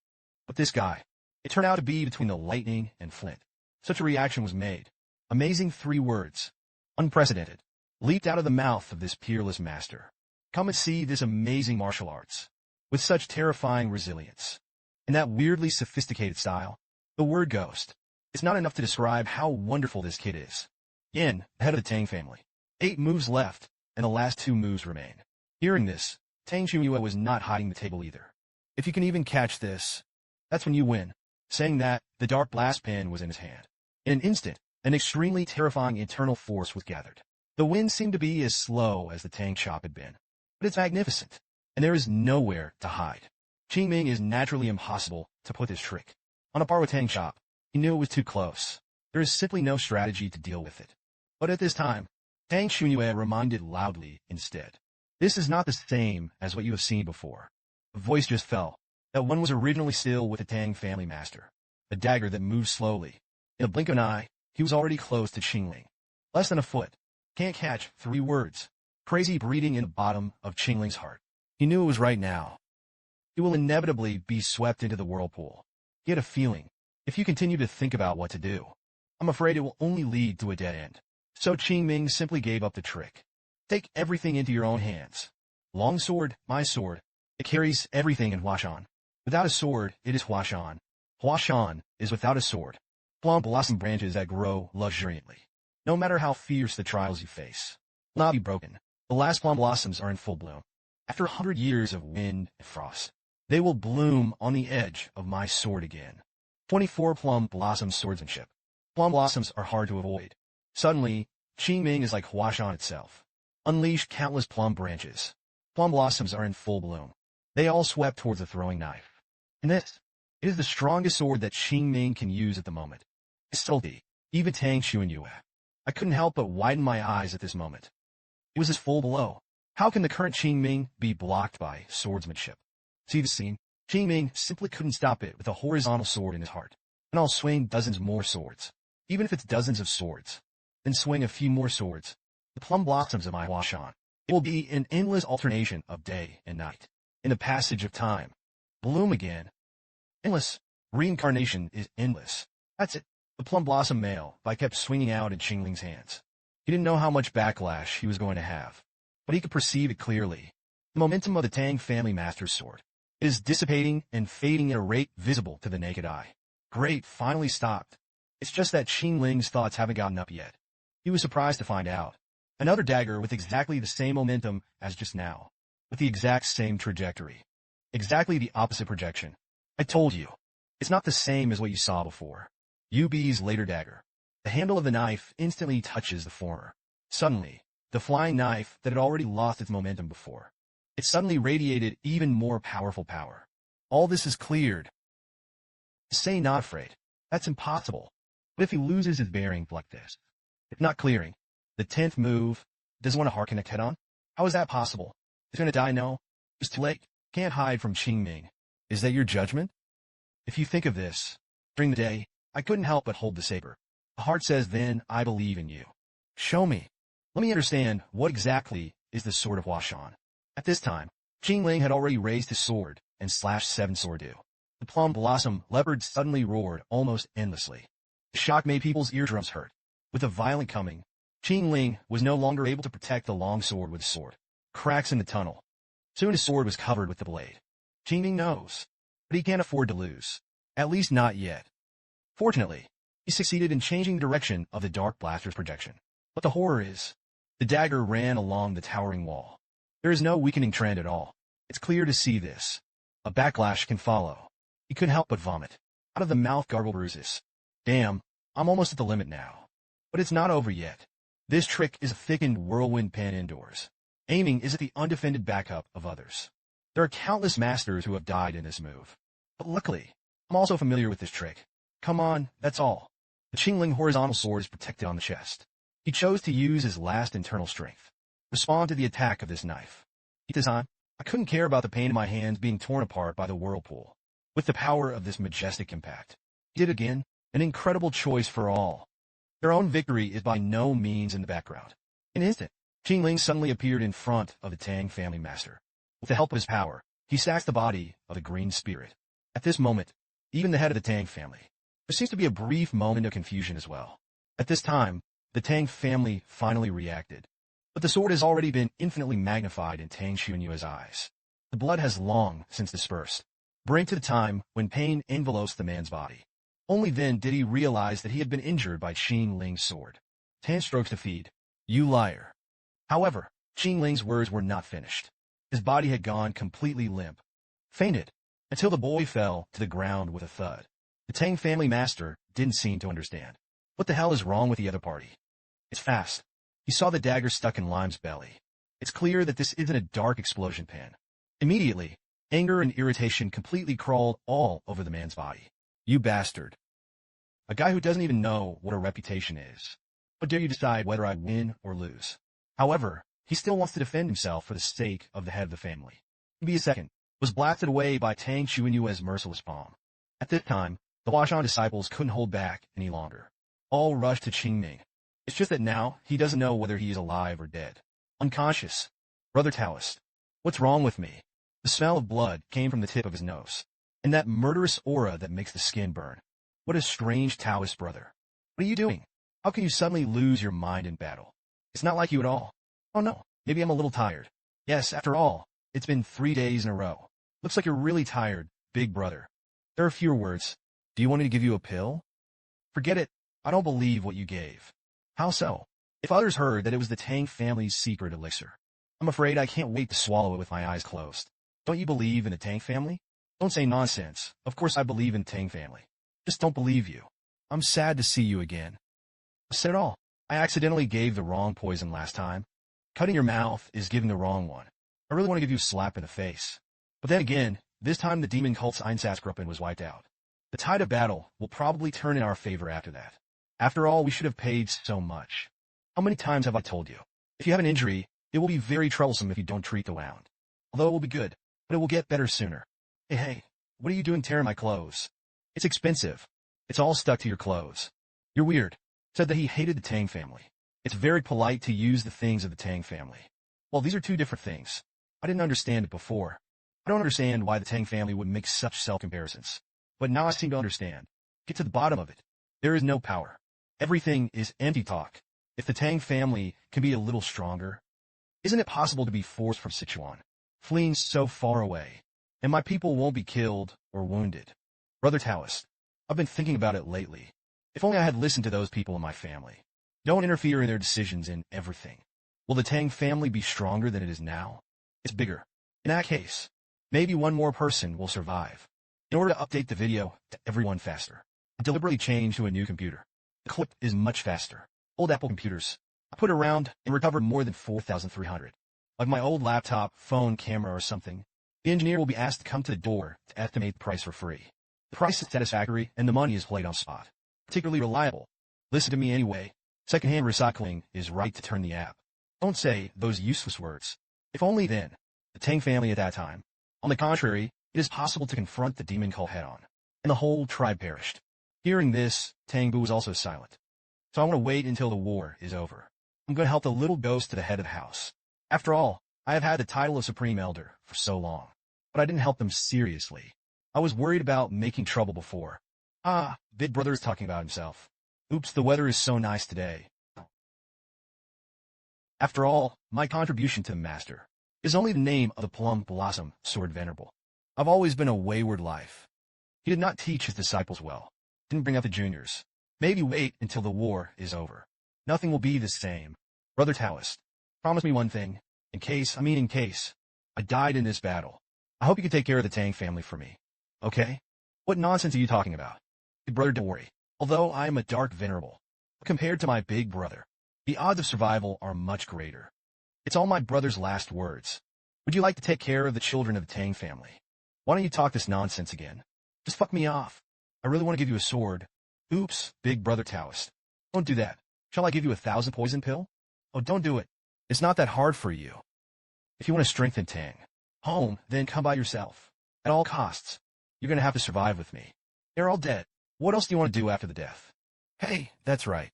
But this guy, it turned out to be between the lightning and flint. Such a reaction was made. Amazing 3 words. Unprecedented. Leaped out of the mouth of this peerless master. Come and see this amazing martial arts. With such terrifying resilience. In that weirdly sophisticated style. The word ghost. It's not enough to describe how wonderful this kid is. Yin, head of the Tang family. 8 moves left, and the last 2 moves remain. Hearing this, Tang Xuanyue was not hiding the table either. If you can even catch this, that's when you win. Saying that, the dark blast pen was in his hand. In an instant, an extremely terrifying internal force was gathered. The wind seemed to be as slow as the Tang chop had been. But it's magnificent, and there is nowhere to hide. Qing Ming is naturally impossible to put this trick. On a par with Tang chop, he knew it was too close. There is simply no strategy to deal with it. But at this time, Tang Xuanyue reminded loudly instead. This is not the same as what you have seen before. The voice just fell. That one was originally still with the Tang family master. A dagger that moved slowly. In a blink of an eye, he was already close to Qing Ling. Less than a foot. Can't catch 3 words. Crazy breathing in the bottom of Qing Ling's heart. He knew it was right now. He will inevitably be swept into the whirlpool. He had a feeling. If you continue to think about what to do, I'm afraid it will only lead to a dead end. So Qing Ming simply gave up the trick. Take everything into your own hands. Long sword, my sword. It carries everything in Huashan. Without a sword, it is Huashan. Huashan is without a sword. Plum blossom branches that grow luxuriantly. No matter how fierce the trials you face, will not be broken. The last plum blossoms are in full bloom. After 100 years of wind and frost, they will bloom on the edge of my sword again. 24 plum blossom swordsmanship. Plum blossoms are hard to avoid. Suddenly, Qing Ming is like Huashan itself. Unleash countless plum branches. Plum blossoms are in full bloom. They all swept towards the throwing knife. And this, it is the strongest sword that Qing Ming can use at the moment. Salty, even Tang Xuanyue. I couldn't help but widen my eyes at this moment. It was his full blow. How can the current Qing Ming be blocked by swordsmanship? See the scene? Qing Ming simply couldn't stop it with a horizontal sword in his heart. And I'll swing dozens more swords. Even if it's dozens of swords. Then swing a few more swords. The plum blossoms of my Huashan. It will be an endless alternation of day and night. In the passage of time. Bloom again. Endless. Reincarnation is endless. That's it. The plum blossom male I kept swinging out in Qing Ling's hands. He didn't know how much backlash he was going to have. But he could perceive it clearly. The momentum of the Tang family master's sword. It is dissipating and fading at a rate visible to the naked eye. Great, finally stopped. It's just that Qing Ling's thoughts haven't gotten up yet. He was surprised to find out. Another dagger with exactly the same momentum as just now. With the exact same trajectory. Exactly the opposite projection. I told you. It's not the same as what you saw before. UB's later dagger. The handle of the knife instantly touches the former. Suddenly, the flying knife that had already lost its momentum before. It suddenly radiated even more powerful power. All this is cleared. Say not afraid. That's impossible. But if he loses his bearing like this? If not clearing. The 10th move. Doesn't want to heart connect head on? How is that possible? He's gonna die, no? It's too late. Can't hide from Qing Ming. Is that your judgment? If you think of this, during the day, I couldn't help but hold the saber. The heart says then, I believe in you. Show me. Let me understand what exactly is the sword of Huashan. At this time, Qing Ling had already raised his sword and slashed 7 sword. The plum blossom leopard suddenly roared almost endlessly. The shock made people's eardrums hurt. With a violent coming, Qing Ling was no longer able to protect the long sword with his sword. Cracks in the tunnel. Soon his sword was covered with the blade. Qing Ming knows. But he can't afford to lose. At least not yet. Fortunately, he succeeded in changing the direction of the dark blaster's projection. But the horror is, the dagger ran along the towering wall. There is no weakening trend at all. It's clear to see this. A backlash can follow. He couldn't help but vomit. Out of the mouth gargled bruises. Damn, I'm almost at the limit now. But it's not over yet. This trick is a thickened whirlwind pen indoors. Aiming is at the undefended backup of others. There are countless masters who have died in this move. But luckily, I'm also familiar with this trick. Come on, that's all. The Qingling horizontal sword is protected on the chest. He chose to use his last internal strength. Respond to the attack of this knife. At this time, I couldn't care about the pain in my hands being torn apart by the whirlpool. With the power of this majestic impact, he did again, an incredible choice for all. Their own victory is by no means in the background. In an instant, Qingling suddenly appeared in front of the Tang family master. With the help of his power, he sacks the body of the green spirit. At this moment, even the head of the Tang family. There seems to be a brief moment of confusion as well. At this time, the Tang family finally reacted. But the sword has already been infinitely magnified in Tang Xuanyue's eyes. The blood has long since dispersed, bring to the time when pain envelopes the man's body. Only then did he realize that he had been injured by Qingling's sword. 10 strokes to feed. You liar. However, Qingling's words were not finished. His body had gone completely limp. Fainted, until the boy fell to the ground with a thud. The Tang family master didn't seem to understand. What the hell is wrong with the other party? It's fast. He saw the dagger stuck in Lime's belly. It's clear that this isn't a dark explosion pen. Immediately, anger and irritation completely crawled all over the man's body. You bastard. A guy who doesn't even know what a reputation is. How dare you decide whether I win or lose? However, he still wants to defend himself for the sake of the head of the family. Maybe a second was blasted away by Tang Xuanyue's merciless palm. At this time, the Huashan disciples couldn't hold back any longer. All rushed to Qingming. It's just that now, he doesn't know whether he is alive or dead. Unconscious. Brother Taoist. What's wrong with me? The smell of blood came from the tip of his nose. And that murderous aura that makes the skin burn. What a strange Taoist brother. What are you doing? How can you suddenly lose your mind in battle? It's not like you at all. Oh no, maybe I'm a little tired. Yes, after all, it's been 3 days in a row. Looks like you're really tired, big brother. There are fewer words. Do you want me to give you a pill? Forget it. I don't believe what you gave. How so? If others heard that it was the Tang family's secret elixir, I'm afraid I can't wait to swallow it with my eyes closed. Don't you believe in the Tang family? Don't say nonsense. Of course I believe in the Tang family. Just don't believe you. I'm sad to see you again. I said it all. I accidentally gave the wrong poison last time. Cutting your mouth is giving the wrong one. I really want to give you a slap in the face. But then again, this time the demon cult's Einsatzgruppen was wiped out. The tide of battle will probably turn in our favor after that. After all, we should have paid so much. How many times have I told you? If you have an injury, it will be very troublesome if you don't treat the wound. Although it will be good, but it will get better sooner. Hey, what are you doing tearing my clothes? It's expensive. It's all stuck to your clothes. You're weird. Said that he hated the Tang family. It's very polite to use the things of the Tang family. Well, these are two different things. I didn't understand it before. I don't understand why the Tang family would make such self-comparisons. But now I seem to understand. Get to the bottom of it. There is no power. Everything is empty talk. If the Tang family can be a little stronger, isn't it possible to be forced from Sichuan, fleeing so far away, and my people won't be killed or wounded? Brother Taoist, I've been thinking about it lately. If only I had listened to those people in my family. Don't interfere in their decisions in everything. Will the Tang family be stronger than it is now? It's bigger. In that case, maybe one more person will survive. In order to update the video to everyone faster, I deliberately changed to a new computer. The clip is much faster. Old Apple computers, I put around and recovered more than 4,300. Like my old laptop, phone, camera, or something. The engineer will be asked to come to the door to estimate the price for free. The price is satisfactory and the money is played on spot. Particularly reliable. Listen to me anyway. Secondhand recycling is right to turn the app. Don't say those useless words. If only then, the Tang family at that time. On the contrary, it is possible to confront the demon cult head-on. And the whole tribe perished. Hearing this, Tang Bu was also silent. So I want to wait until the war is over. I'm going to help the little ghost to the head of the house. After all, I have had the title of Supreme Elder for so long. But I didn't help them seriously. I was worried about making trouble before. Ah, Big Brother is talking about himself. Oops, the weather is so nice today. After all, my contribution to the master is only the name of the Plum Blossom Sword Venerable. I've always been a wayward life. He did not teach his disciples well. Didn't bring up the juniors. Maybe wait until the war is over. Nothing will be the same. Brother Taoist, promise me one thing. In case I died in this battle. I hope you can take care of the Tang family for me. Okay? What nonsense are you talking about? Big brother, don't worry. Although I am a dark venerable, compared to my big brother, the odds of survival are much greater. It's all my brother's last words. Would you like to take care of the children of the Tang family? Why don't you talk this nonsense again? Just fuck me off. I really want to give you a sword. Oops, big brother Taoist. Don't do that. Shall I give you 1,000 poison pill? Oh, don't do it. It's not that hard for you. If you want to strengthen Tang home, then come by yourself. At all costs. You're going to have to survive with me. They're all dead. What else do you want to do after the death? Hey, that's right.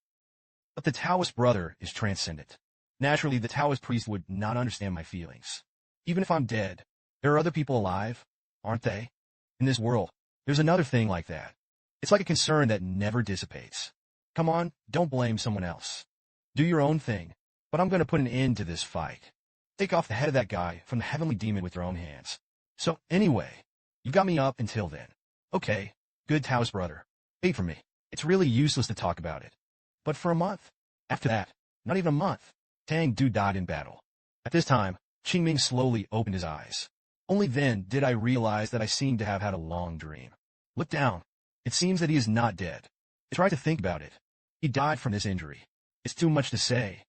But the Taoist brother is transcendent. Naturally, the Taoist priest would not understand my feelings. Even if I'm dead, there are other people alive, aren't they? In this world, there's another thing like that. It's like a concern that never dissipates. Come on, don't blame someone else. Do your own thing, but I'm going to put an end to this fight. Take off the head of that guy from the heavenly demon with your own hands. So, anyway, you got me up until then. Okay, good Taoist brother. Wait for me. It's really useless to talk about it. But for a month. After that, not even a month, Tang Du died in battle. At this time, Qingming slowly opened his eyes. Only then did I realize that I seemed to have had a long dream. Look down. It seems that he is not dead. Try to think about it. He died from this injury. It's too much to say.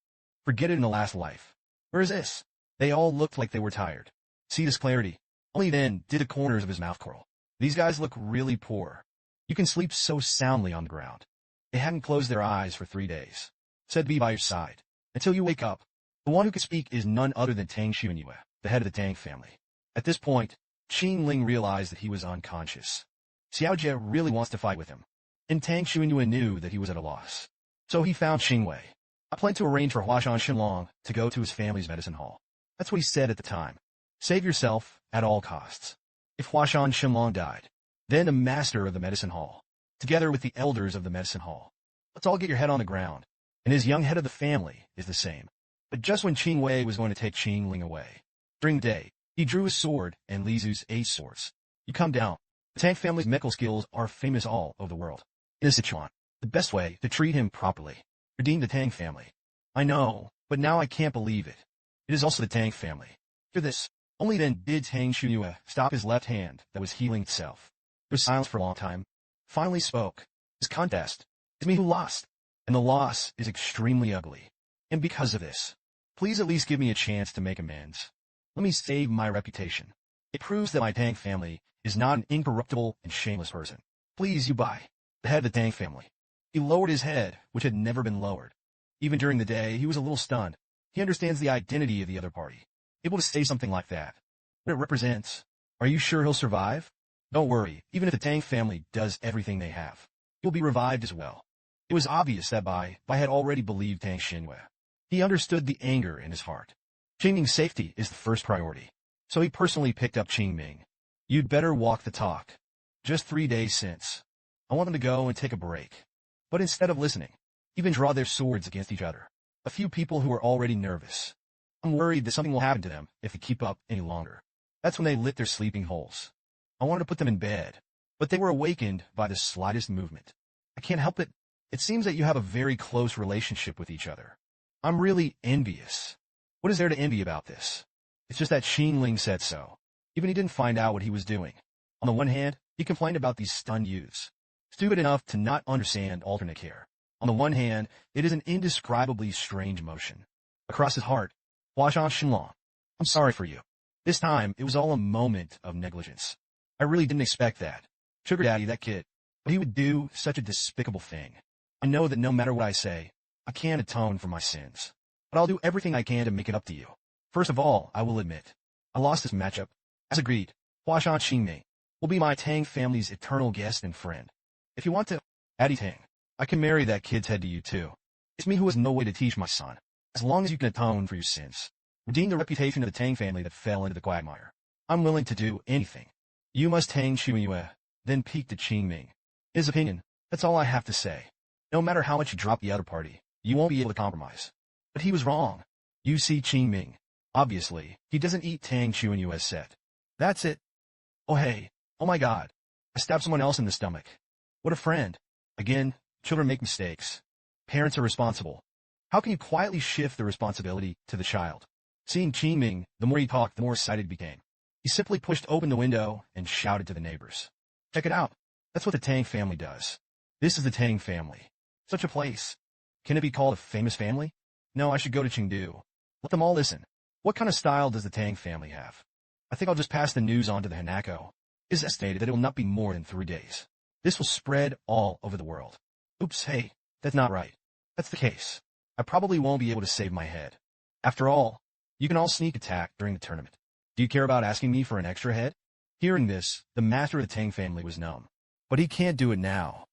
Forget it in the last life. Where is this? They all looked like they were tired. See this clarity. Only then did the corners of his mouth curl. These guys look really poor. You can sleep so soundly on the ground. They hadn't closed their eyes for 3 days. Said to be by your side. Until you wake up. The one who can speak is none other than Tang Xuanyue, the head of the Tang family. At this point, Qing Ling realized that he was unconscious. Xiao Jie really wants to fight with him. And Tang Xuanyue knew that he was at a loss. So he found Xing Wei. I plan to arrange for Huashan Xinlong to go to his family's medicine hall. That's what he said at the time. Save yourself at all costs. If Huashan Xinlong died, then the master of the medicine hall, together with the elders of the medicine hall. Let's all get your head on the ground. And his young head of the family is the same. But just when Qing Wei was going to take Qing Ling away, during the day, he drew his sword and Li Zu's 8 swords. You come down. The Tang family's medical skills are famous all over the world. In Sichuan, the best way to treat him properly, redeem the Tang family. I know, but now I can't believe it. It is also the Tang family. Hear this. Only then did Tang Xuanyue stop his left hand that was healing itself. There was silence for a long time. Finally spoke. This contest is me who lost, and the loss is extremely ugly. And because of this, please at least give me a chance to make amends. Let me save my reputation. It proves that my Tang family is not an incorruptible and shameless person. Please, you buy. The head of the Tang family. He lowered his head, which had never been lowered. Even during the day, he was a little stunned. He understands the identity of the other party. Able to say something like that. What it represents. Are you sure he'll survive? Don't worry, even if the Tang family does everything they have, he'll be revived as well. It was obvious that Bai had already believed Tang Xuanyue. He understood the anger in his heart. Qingming's safety is the first priority. So he personally picked up Qingming. You'd better walk the talk. Just 3 days since. I want them to go and take a break. But instead of listening, even draw their swords against each other. A few people who are already nervous. I'm worried that something will happen to them if they keep up any longer. That's when they lit their sleeping holes. I wanted to put them in bed, but they were awakened by the slightest movement. I can't help it. It seems that you have a very close relationship with each other. I'm really envious. What is there to envy about this? It's just that Qing Ling said so. Even he didn't find out what he was doing. On the one hand, he complained about these stunned youths. Stupid enough to not understand alternate care. On the one hand, it is an indescribably strange emotion. Across his heart, Huashan Xinlong. I'm sorry for you. This time, it was all a moment of negligence. I really didn't expect that. Sugar Daddy, that kid. But he would do such a despicable thing. I know that no matter what I say, I can't atone for my sins. But I'll do everything I can to make it up to you. First of all, I will admit, I lost this matchup. As agreed, Huashan Qingming will be my Tang family's eternal guest and friend. If you want to, Addie Tang, I can marry that kid's head to you too. It's me who has no way to teach my son. As long as you can atone for your sins. Redeem the reputation of the Tang family that fell into the quagmire. I'm willing to do anything. You must Tang Xuanyue, then peek to Qingming. In his opinion, that's all I have to say. No matter how much you drop the other party, you won't be able to compromise. But he was wrong. You see Qingming. Obviously, he doesn't eat Tang Xuanyue's set. That's it. Oh hey, oh my god. I stabbed someone else in the stomach. What a friend. Again, children make mistakes. Parents are responsible. How can you quietly shift the responsibility to the child? Seeing Qingming, the more he talked, the more excited he became. He simply pushed open the window and shouted to the neighbors. Check it out. That's what the Tang family does. This is the Tang family. Such a place. Can it be called a famous family? No, I should go to Chengdu. Let them all listen. What kind of style does the Tang family have? I think I'll just pass the news on to the Hanako. It is estimated that it will not be more than 3 days. This will spread all over the world. Oops, hey, that's not right. That's the case. I probably won't be able to save my head. After all, you can all sneak attack during the tournament. Do you care about asking me for an extra head? Hearing this, the master of the Tang family was numb. But he can't do it now.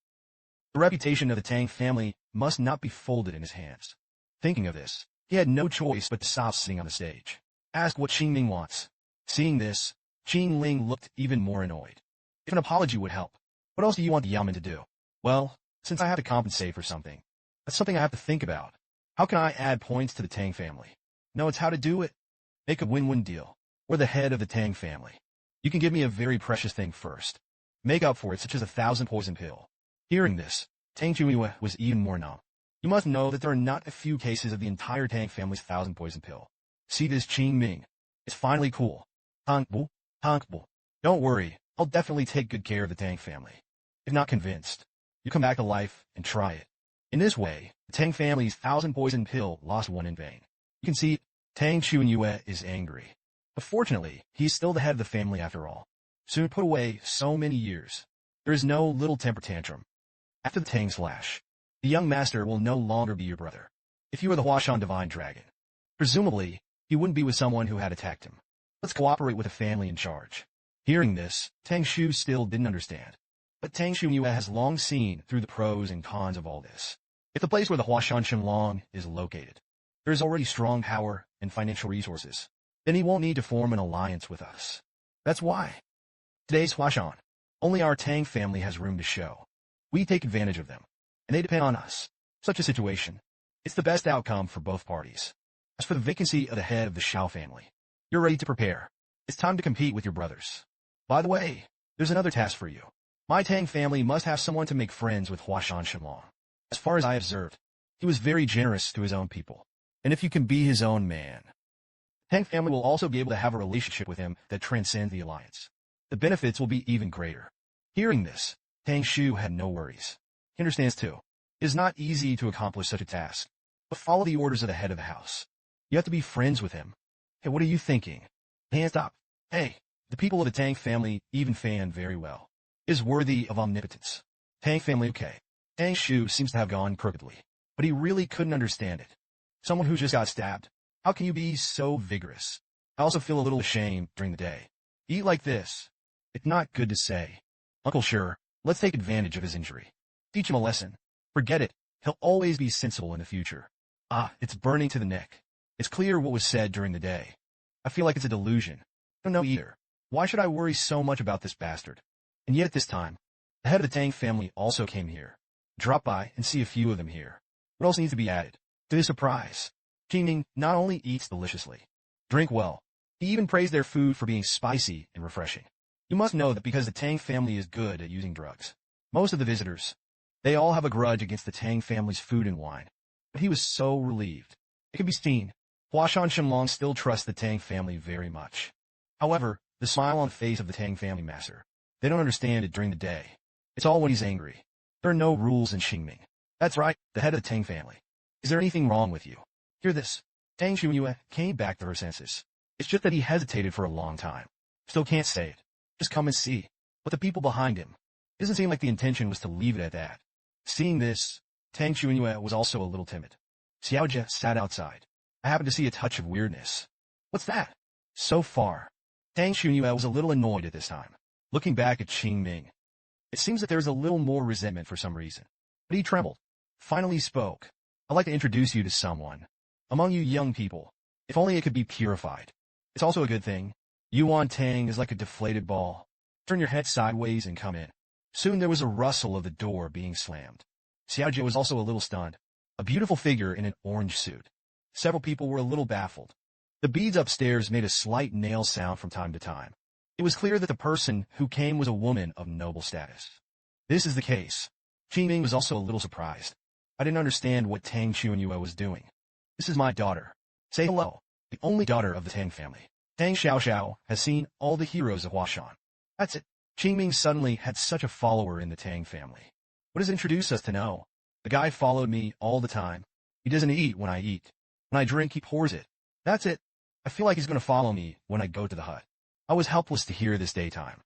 The reputation of the Tang family must not be folded in his hands. Thinking of this, he had no choice but to stop sitting on the stage. Ask what Qingming wants. Seeing this, Qingling looked even more annoyed. If an apology would help, what else do you want the Yamen to do? Well, since I have to compensate for something, that's something I have to think about. How can I add points to the Tang family? No, it's how to do it. Make a win-win deal. We're the head of the Tang family. You can give me a very precious thing first. Make up for it, such as 1,000 poison pill. Hearing this, Tang Zhan was even more numb. You must know that there are not a few cases of the entire Tang family's 1,000 poison pill. See this Qingming. It's finally cool. Hankbu. Don't worry, I'll definitely take good care of the Tang family. If not convinced, you come back to life and try it. In this way, the Tang family's 1,000 poison pill lost one in vain. You can see, Tang Zhan is angry. But fortunately, he's still the head of the family after all. Soon put away so many years. There is no little temper tantrum. After the Tang slash, the young master will no longer be your brother. If you were the Huashan divine dragon, presumably, he wouldn't be with someone who had attacked him. Let's cooperate with the family in charge. Hearing this, Tang Shu still didn't understand. But Tang Zhan has long seen through the pros and cons of all this. If the place where the Huashan Shenlong is located, there is already strong power and financial resources, then he won't need to form an alliance with us. That's why. Today's Huashan, only our Tang family has room to show. We take advantage of them, and they depend on us. Such a situation, it's the best outcome for both parties. As for the vacancy of the head of the Shao family, you're ready to prepare. It's time to compete with your brothers. By the way, there's another task for you. My Tang family must have someone to make friends with Huashan Shenlong. As far as I observed, he was very generous to his own people. And if you can be his own man, Tang family will also be able to have a relationship with him that transcends the alliance. The benefits will be even greater. Hearing this, Tang Shu had no worries. He understands too. It is not easy to accomplish such a task, but follow the orders of the head of the house. You have to be friends with him. Hey, what are you thinking? Hands up. Hey, the people of the Tang family even fan very well. Is worthy of omnipotence. Tang family okay. Tang Shu seems to have gone crookedly, but he really couldn't understand it. Someone who just got stabbed. How can you be so vigorous? I also feel a little ashamed during the day. Eat like this. It's not good to say. Uncle sure, let's take advantage of his injury. Teach him a lesson. Forget it. He'll always be sensible in the future. Ah, it's burning to the neck. It's clear what was said during the day. I feel like it's a delusion. I don't know either. Why should I worry so much about this bastard? And yet at this time, the head of the Tang family also came here. Drop by and see a few of them here. What else needs to be added? To his surprise, Qingming not only eats deliciously, drink well, he even praised their food for being spicy and refreshing. You must know that because the Tang family is good at using drugs, most of the visitors, they all have a grudge against the Tang family's food and wine. But he was so relieved. It could be seen, Huashan Shenlong still trusts the Tang family very much. However, the smile on the face of the Tang family master, they don't understand it during the day. It's all when he's angry. There are no rules in Qingming. That's right, the head of the Tang family. Is there anything wrong with you? Hear this. Tang Zhan came back to her senses. It's just that he hesitated for a long time. Still can't say it. Just come and see. But the people behind him, it doesn't seem like the intention was to leave it at that. Seeing this, Tang Zhan was also a little timid. Xiaojia sat outside. I happened to see a touch of weirdness. What's that? So far, Tang Zhan was a little annoyed at this time. Looking back at Qingming, it seems that there's a little more resentment for some reason. But he trembled. Finally spoke. I'd like to introduce you to someone. Among you young people, if only it could be purified. It's also a good thing. Yuan Tang is like a deflated ball. Turn your head sideways and come in. Soon there was a rustle of the door being slammed. Xiaojie was also a little stunned. A beautiful figure in an orange suit. Several people were a little baffled. The beads upstairs made a slight nail sound from time to time. It was clear that the person who came was a woman of noble status. This is the case. Qingming was also a little surprised. I didn't understand what Tang Zhan was doing. This is my daughter. Say hello. The only daughter of the Tang family. Tang Xiaoxiao has seen all the heroes of Huashan. That's it. Qingming suddenly had such a follower in the Tang family. What does it introduce us to know? The guy followed me all the time. He doesn't eat when I eat. When I drink, he pours it. That's it. I feel like he's going to follow me when I go to the hut. I was helpless to hear this daytime.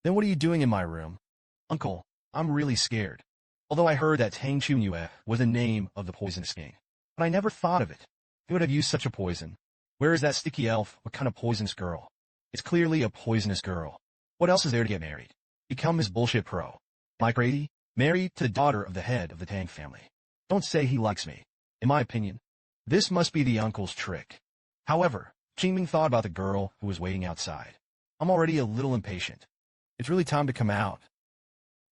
Then what are you doing in my room? Uncle, I'm really scared. Although I heard that Tang Chunue was the name of the poisonous king. But I never thought of it. Who would have used such a poison? Where is that sticky elf? What kind of poisonous girl? It's clearly a poisonous girl. What else is there to get married? Become his bullshit pro. Am I crazy? Married to the daughter of the head of the Tang family. Don't say he likes me. In my opinion, this must be the uncle's trick. However, Qingming thought about the girl who was waiting outside. I'm already a little impatient. It's really time to come out.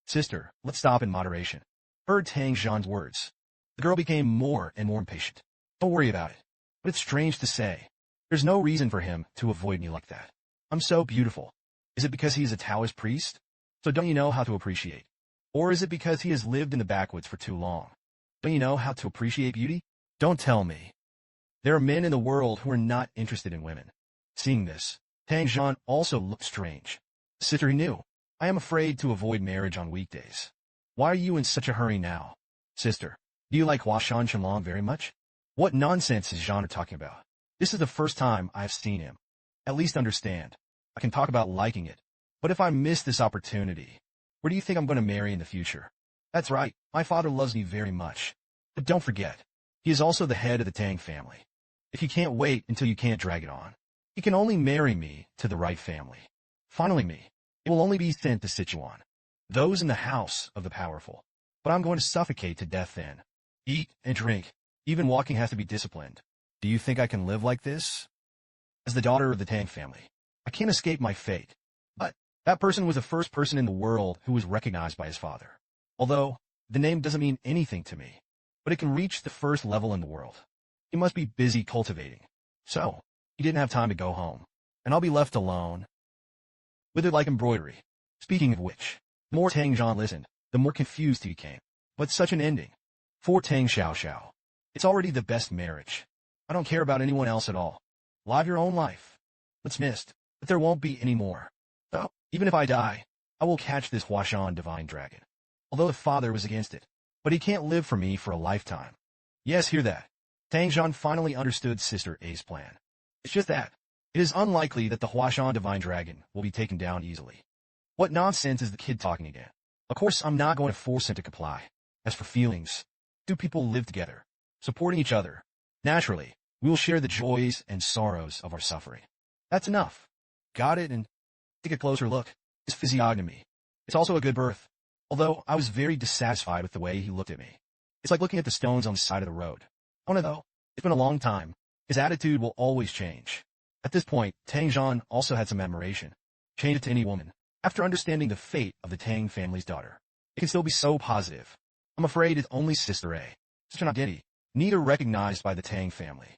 Sister, let's stop in moderation. Heard Tang Zhan's words. The girl became more and more impatient. Don't worry about it. But it's strange to say. There's no reason for him to avoid me like that. I'm so beautiful. Is it because he's a Taoist priest? So don't you know how to appreciate? Or is it because he has lived in the backwoods for too long? Don't you know how to appreciate beauty? Don't tell me. There are men in the world who are not interested in women. Seeing this, Tang Zhan also looked strange. Sister, he knew. I am afraid to avoid marriage on weekdays. Why are you in such a hurry now? Sister, do you like Huashan Shenlong very much? What nonsense is Zhan talking about? This is the first time I've seen him. At least understand. I can talk about liking it. But if I miss this opportunity, where do you think I'm going to marry in the future? That's right, my father loves me very much. But don't forget, he is also the head of the Tang family. If you can't wait until you can't drag it on, he can only marry me to the right family. Finally me, it will only be sent to Sichuan. Those in the house of the powerful. But I'm going to suffocate to death then. Eat and drink. Even walking has to be disciplined. Do you think I can live like this? As the daughter of the Tang family, I can't escape my fate. But that person was the first person in the world who was recognized by his father. Although, the name doesn't mean anything to me, but it can reach the first level in the world. He must be busy cultivating. So, he didn't have time to go home. And I'll be left alone. Withered like embroidery. Speaking of which, the more Tang Zhan listened, the more confused he became. But such an ending. For Tang Xiaoxiao. It's already the best marriage. I don't care about anyone else at all. Live your own life. What's missed? But there won't be any more. So, even if I die, I will catch this Huashan divine dragon. Although the father was against it. But he can't live for me for a lifetime. Yes, hear that. Tang Zhan finally understood Sister A's plan. It's just that. It is unlikely that the Huashan divine dragon will be taken down easily. What nonsense is the kid talking again? Of course, I'm not going to force him to comply. As for feelings, two people live together, supporting each other. Naturally, we will share the joys and sorrows of our suffering. That's enough. Got it, and take a closer look. His physiognomy. It's also a good birth. Although I was very dissatisfied with the way he looked at me. It's like looking at the stones on the side of the road. Oh no, though. It's been a long time. His attitude will always change. At this point, Tang Zhan also had some admiration. Change it to any woman. After understanding the fate of the Tang family's daughter, it can still be so positive. I'm afraid it's only Sister A. Such an identity, neither recognized by the Tang family.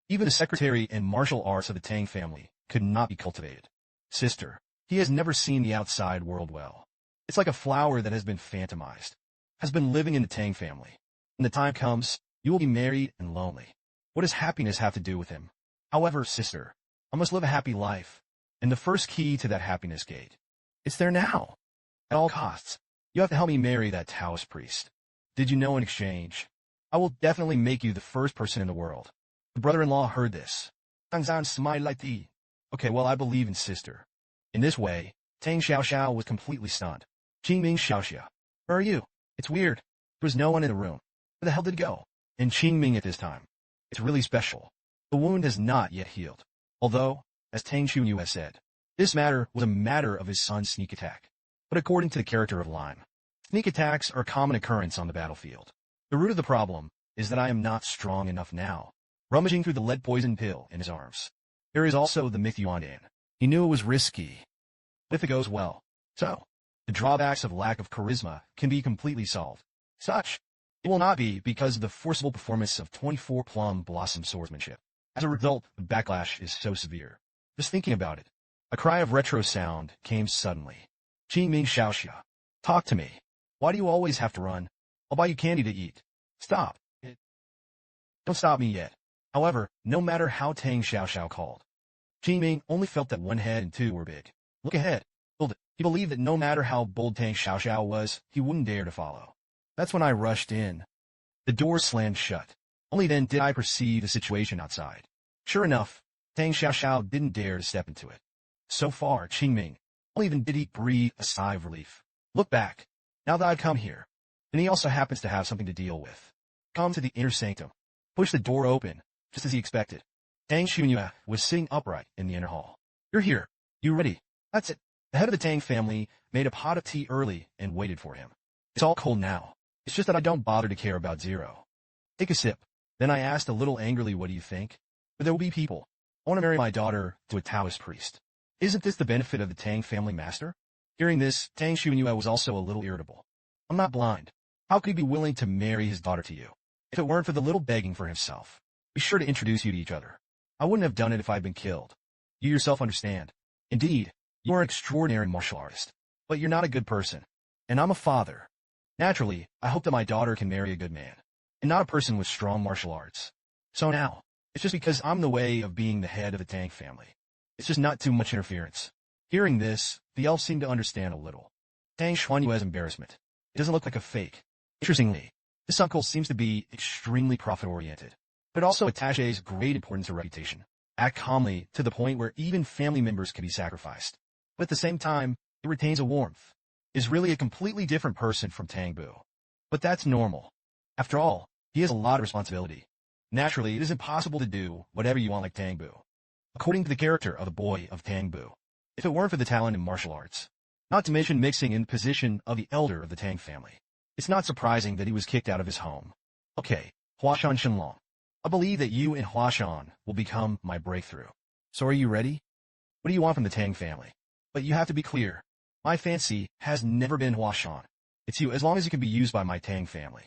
Even the secretary and martial arts of the Tang family could not be cultivated. Sister, he has never seen the outside world well. It's like a flower that has been phantomized, has been living in the Tang family. When the time comes, you will be married and lonely. What does happiness have to do with him? However, sister, I must live a happy life. And the first key to that happiness gate, it's there now. At all costs, you have to help me marry that Taoist priest. Did you know in exchange? I will definitely make you the first person in the world. The brother-in-law heard this. Tang Zhan smiled like the, okay, well, I believe in sister. In this way, Tang Xiaoxiao was completely stunned. Qingming Xiaoxia, where are you? It's weird. There was no one in the room. Where the hell did it go? And Qingming at this time. It's really special. The wound has not yet healed. Although, as Tang Chunyu has said, this matter was a matter of his son's sneak attack. But according to the character of Lime, sneak attacks are a common occurrence on the battlefield. The root of the problem is that I am not strong enough now. Rummaging through the lead poison pill in his arms. There is also the myth Yuandan. He knew it was risky. But if it goes well, so, the drawbacks of lack of charisma can be completely solved. Such, it will not be because of the forcible performance of 24 Plum Blossom swordsmanship. As a result, the backlash is so severe. Just thinking about it, a cry of retro sound came suddenly. Qingming Xiaoxia, talk to me. Why do you always have to run? I'll buy you candy to eat. Stop. Don't stop me yet. However, no matter how Tang Xiaoxiao called, Qingming only felt that one head and two were big. Look ahead. He believed that no matter how bold Tang Xiaoxiao was, he wouldn't dare to follow. That's when I rushed in. The door slammed shut. Only then did I perceive the situation outside. Sure enough, Tang Xiaoxiao didn't dare to step into it. So far, Qingming, only then did he breathe a sigh of relief. Look back. Now that I've come here, and he also happens to have something to deal with. Come to the inner sanctum. Push the door open, just as he expected. Tang Xunyue was sitting upright in the inner hall. You're here. You ready? That's it. The head of the Tang family made a pot of tea early and waited for him. It's all cold now. It's just that I don't bother to care about Zero. Take a sip. Then I asked a little angrily, what do you think? But there will be people. I want to marry my daughter to a Taoist priest. Isn't this the benefit of the Tang family master? Hearing this, Tang Xunyue was also a little irritable. I'm not blind. How could he be willing to marry his daughter to you? If it weren't for the little begging for himself. Be sure to introduce you to each other. I wouldn't have done it if I'd been killed. You yourself understand. Indeed, you are an extraordinary martial artist. But you're not a good person. And I'm a father. Naturally, I hope that my daughter can marry a good man. And not a person with strong martial arts. So now, it's just because I'm in the way of being the head of the Tang family. It's just not too much interference. Hearing this, the elf seemed to understand a little. Tang Xuanyue's embarrassment. It doesn't look like a fake. Interestingly, this uncle seems to be extremely profit-oriented, but also attaches great importance to reputation. Act calmly to the point where even family members can be sacrificed. But at the same time, it retains a warmth. Is really a completely different person from Tang Bu. But that's normal. After all, he has a lot of responsibility. Naturally, it is impossible to do whatever you want like Tang Bu. According to the character of the boy of Tang Bu, if it weren't for the talent in martial arts, not to mention mixing in the position of the elder of the Tang family, it's not surprising that he was kicked out of his home. Okay, Huashan Shenlong. I believe that you and Huashan will become my breakthrough. So are you ready? What do you want from the Tang family? But you have to be clear. My fancy has never been Huashan. It's you as long as you can be used by my Tang family.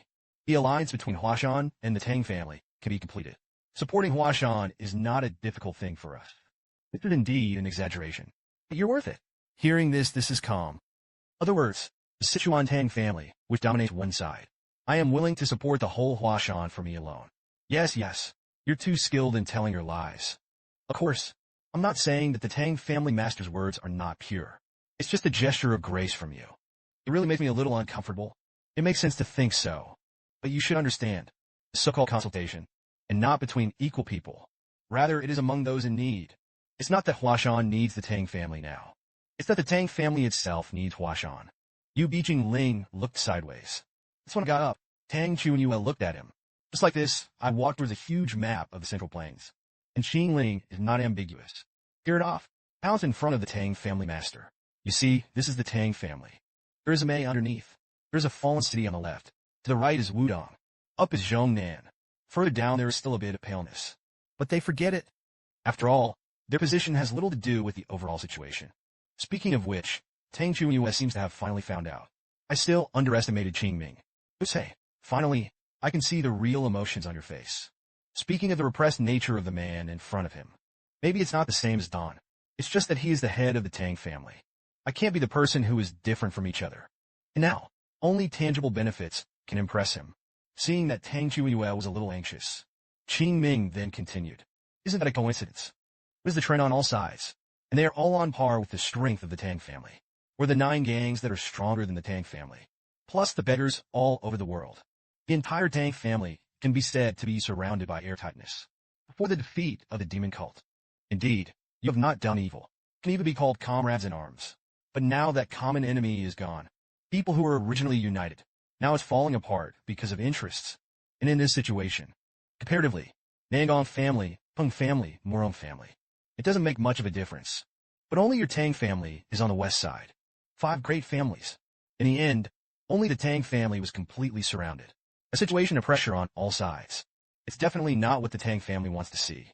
The alliance between Huashan and the Tang family can be completed. Supporting Huashan is not a difficult thing for us. This is indeed an exaggeration. But you're worth it. Hearing this is calm. Other words, the Sichuan Tang family, which dominates one side. I am willing to support the whole Huashan for me alone. Yes, you're too skilled in telling your lies. Of course, I'm not saying that the Tang family master's words are not pure. It's just a gesture of grace from you. It really makes me a little uncomfortable. It makes sense to think so. But you should understand, the so-called consultation, and not between equal people. Rather, it is among those in need. It's not that Huashan needs the Tang family now. It's that the Tang family itself needs Huashan. Yu Bijing Ling looked sideways. That's when I got up. Tang Chunyue looked at him. Just like this, I walked towards a huge map of the Central Plains. And Xing Ling is not ambiguous. Tear it off. Pounced in front of the Tang family master. You see, this is the Tang family. There is a Mei underneath. There is a fallen city on the left. To the right is Wudong. Up is Zhongnan. Further down there is still a bit of paleness. But they forget it. After all, their position has little to do with the overall situation. Speaking of which, Tang Chunyue seems to have finally found out. I still underestimated Qingming. Say, finally, I can see the real emotions on your face. Speaking of the repressed nature of the man in front of him. Maybe it's not the same as Don. It's just that he is the head of the Tang family. I can't be the person who is different from each other. And now, only tangible benefits can impress him. Seeing that Tang Chunyue was a little anxious, Qingming then continued. Isn't that a coincidence? What is the trend on all sides? And they are all on par with the strength of the Tang family. Or the 9 gangs that are stronger than the Tang family. Plus the beggars all over the world. The entire Tang family can be said to be surrounded by airtightness. Before the defeat of the demon cult. Indeed, you have not done evil. Can even be called comrades in arms. But now that common enemy is gone, people who were originally united, now it's falling apart because of interests. And in this situation, comparatively, Nangong family, Peng family, Morong family, it doesn't make much of a difference. But only your Tang family is on the west side. 5 great families. In the end, only the Tang family was completely surrounded. A situation of pressure on all sides. It's definitely not what the Tang family wants to see.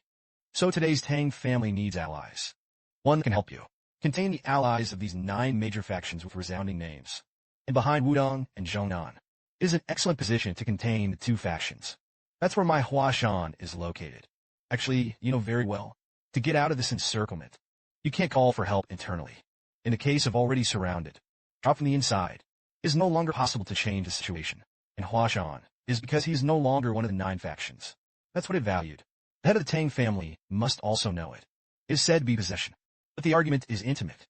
So today's Tang family needs allies. One can help you. Contain the allies of these 9 major factions with resounding names. And behind Wudong and Zhongnan, it is an excellent position to contain the 2 factions. That's where my Huashan is located. Actually, you know very well, to get out of this encirclement, you can't call for help internally. In the case of already surrounded, drop from the inside, it is no longer possible to change the situation. And Huashan is because he is no longer one of the 9 factions. That's what it valued. The head of the Tang family must also know it. It is said to be possession, but the argument is intimate.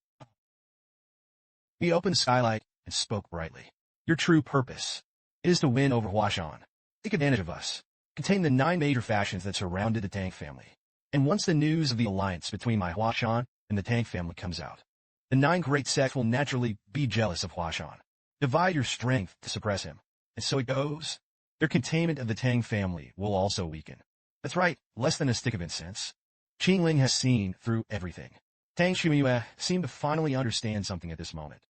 He opened the skylight and spoke brightly. Your true purpose is to win over Huashan. Take advantage of us. Contain the 9 major factions that surrounded the Tang family. And once the news of the alliance between my Huashan and the Tang family comes out, the 9 great sects will naturally be jealous of Huashan. Divide your strength to suppress him. And so it goes. Their containment of the Tang family will also weaken. That's right, less than a stick of incense. Qingling has seen through everything. Tang Shuiyue seemed to finally understand something at this moment.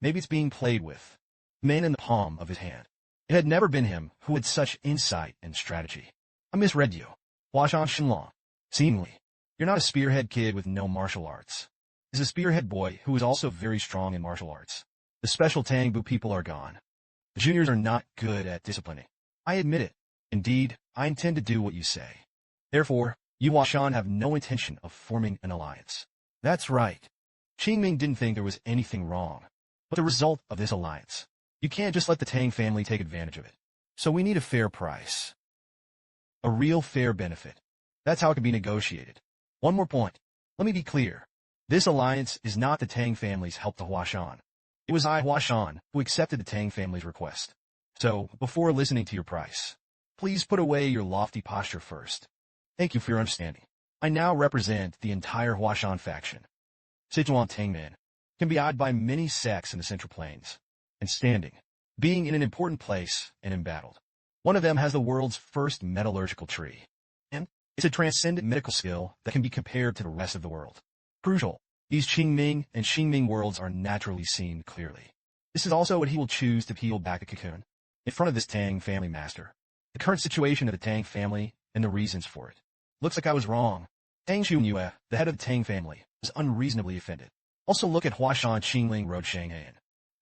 Maybe it's being played with. Man in the palm of his hand. It had never been him who had such insight and strategy. I misread you. Huashan Shenlong. Seemingly, you're not a spearhead kid with no martial arts. He's a spearhead boy who is also very strong in martial arts. The special Tang Bu people are gone. The juniors are not good at disciplining. I admit it. Indeed, I intend to do what you say. Therefore, you Huashan have no intention of forming an alliance. That's right. Qingming didn't think there was anything wrong. But the result of this alliance, you can't just let the Tang family take advantage of it. So we need a fair price. A real fair benefit. That's how it can be negotiated. One more point. Let me be clear. This alliance is not the Tang family's help to Huashan. It was I, Huashan, who accepted the Tang family's request. So, before listening to your price, please put away your lofty posture first. Thank you for your understanding. I now represent the entire Huashan faction. Sichuan Tangman can be eyed by many sects in the Central Plains, and standing, being in an important place and embattled. One of them has the world's first metallurgical tree, and it's a transcendent medical skill that can be compared to the rest of the world. Crucial, these Qingming and Xingming worlds are naturally seen clearly. This is also what he will choose to peel back a cocoon in front of this Tang family master. The current situation of the Tang family and the reasons for it. Looks like I was wrong. Tang Shuiyue, the head of the Tang family, was unreasonably offended. Also look at Huashan Qingling Road Shanghan.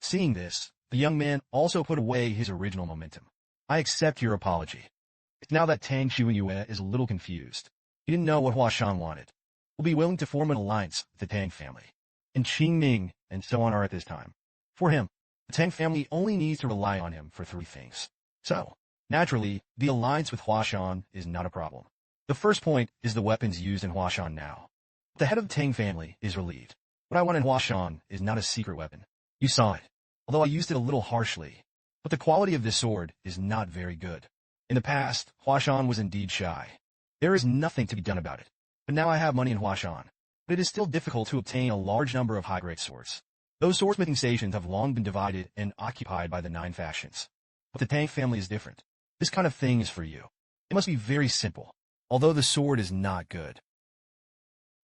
Seeing this, the young man also put away his original momentum. I accept your apology. It's now that Tang Shuiyue is a little confused. He didn't know what Huashan wanted. Will be willing to form an alliance with the Tang family. And Qingming and so on are at this time. For him, the Tang family only needs to rely on him for 3 things. So, naturally, the alliance with Huashan is not a problem. The first point is the weapons used in Huashan now. The head of the Tang family is relieved. What I want in Huashan is not a secret weapon. You saw it, although I used it a little harshly. But the quality of this sword is not very good. In the past, Huashan was indeed shy. There is nothing to be done about it. But now I have money in Huashan. But it is still difficult to obtain a large number of high-grade swords. Those swordsmithing stations have long been divided and occupied by the 9 factions. But the Tang family is different. This kind of thing is for you. It must be very simple, although the sword is not good.